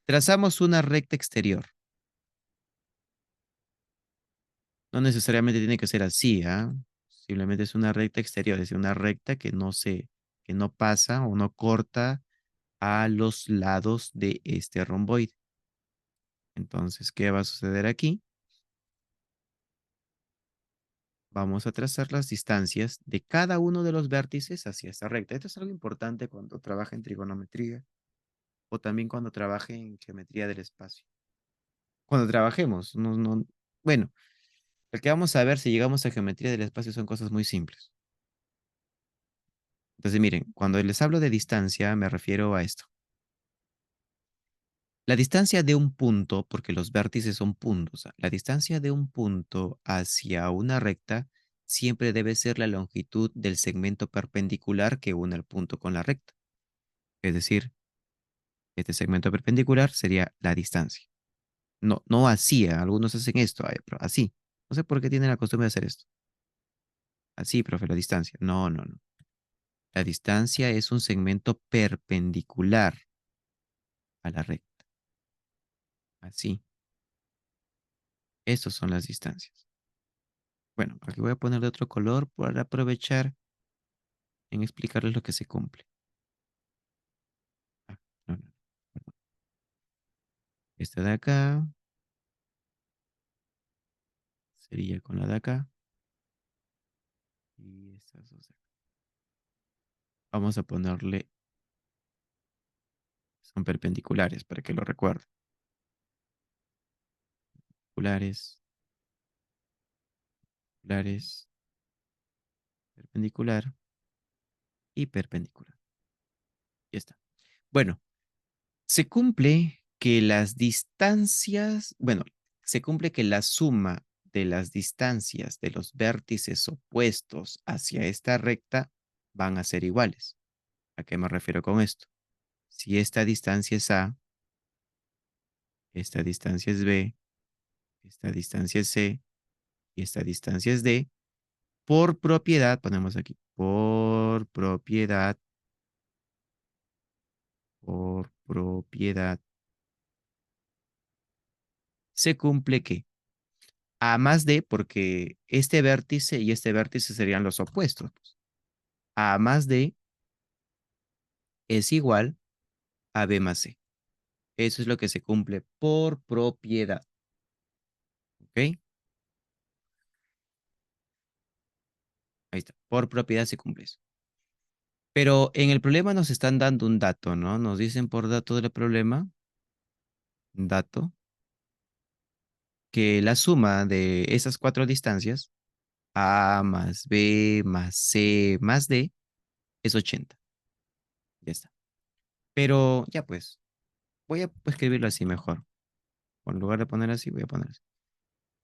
Trazamos una recta exterior. No necesariamente tiene que ser así, ¿ah? Simplemente es una recta exterior, es decir, una recta que no pasa o no corta a los lados de este romboide. Entonces, ¿qué va a suceder aquí? Vamos a trazar las distancias de cada uno de los vértices hacia esta recta. Esto es algo importante cuando trabaja en trigonometría o también cuando trabaje en geometría del espacio. Cuando trabajemos, bueno, lo que vamos a ver si llegamos a geometría del espacio son cosas muy simples. Entonces, miren, cuando les hablo de distancia, me refiero a esto. La distancia de un punto, porque los vértices son puntos, la distancia de un punto hacia una recta siempre debe ser la longitud del segmento perpendicular que une el punto con la recta. Es decir, este segmento perpendicular sería la distancia. No así, algunos hacen esto, pero así. No sé por qué tienen la costumbre de hacer esto. Así, profe, la distancia. No. La distancia es un segmento perpendicular a la recta. Así. Estas son las distancias. Bueno, aquí voy a poner de otro color para aprovechar en explicarles lo que se cumple. Ah, no. Perdón. Esta de acá sería con la de acá. Y estas dos de acá. Vamos a ponerle, son perpendiculares para que lo recuerden. Perpendiculares, perpendiculares, perpendicular y perpendicular. Ya está. Bueno, se cumple que las distancias, bueno, se cumple que la suma de las distancias de los vértices opuestos hacia esta recta van a ser iguales. ¿A qué me refiero con esto? Si esta distancia es A, esta distancia es B, esta distancia es C y esta distancia es D, por propiedad, ponemos aquí, por propiedad, se cumple que A más D, porque este vértice y este vértice serían los opuestos, pues. A más D es igual a B más C. Eso es lo que se cumple por propiedad. ¿Ok? Ahí está. Por propiedad se cumple eso. Pero en el problema nos están dando un dato, ¿no? Nos dicen por dato del problema, un dato, que la suma de esas cuatro distancias, A más B más C más D, es 80. Ya está. Pero ya pues, voy a escribirlo así mejor. En lugar de poner así, voy a poner así.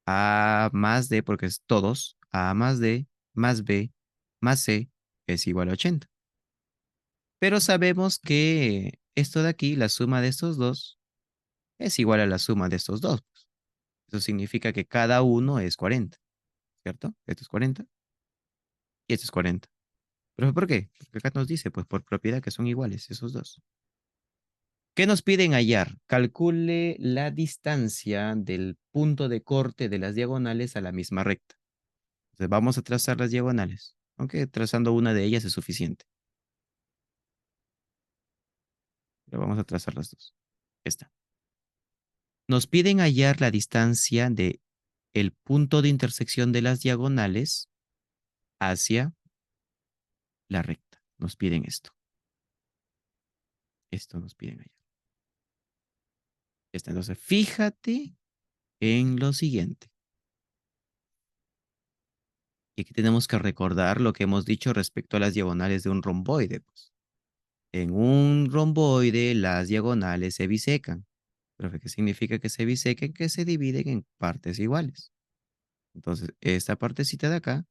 A más D, porque es todos, A más D más B más C es igual a 80. Pero sabemos que esto de aquí, la suma de estos dos, es igual a la suma de estos dos. Eso significa que cada uno es 40, ¿cierto? Esto es 40 y esto es 40. ¿Pero por qué? Porque acá nos dice, pues por propiedad que son iguales esos dos. ¿Qué nos piden hallar? Calcule la distancia del punto de corte de las diagonales a la misma recta. Entonces vamos a trazar las diagonales, aunque trazando una de ellas es suficiente. Pero vamos a trazar las dos. Esta. Nos piden hallar la distancia de el punto de intersección de las diagonales hacia la recta. Nos piden esto. Esto nos piden hallar. Esta. Entonces, fíjate en lo siguiente. Y aquí tenemos que recordar lo que hemos dicho respecto a las diagonales de un romboide, pues. En un romboide, las diagonales se bisecan. ¿Pero qué significa que se bisequen? Que se dividen en partes iguales. Entonces, esta partecita de acá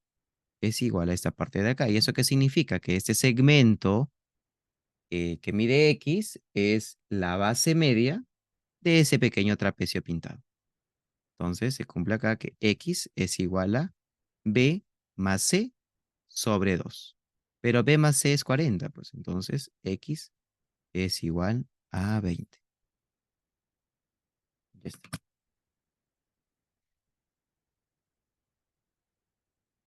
es igual a esta parte de acá. ¿Y eso qué significa? Que este segmento que mide X es la base media de ese pequeño trapecio pintado. Entonces, se cumple acá que X es igual a B más C sobre 2. Pero B más C es 40, pues entonces X es igual a 20. Ya está.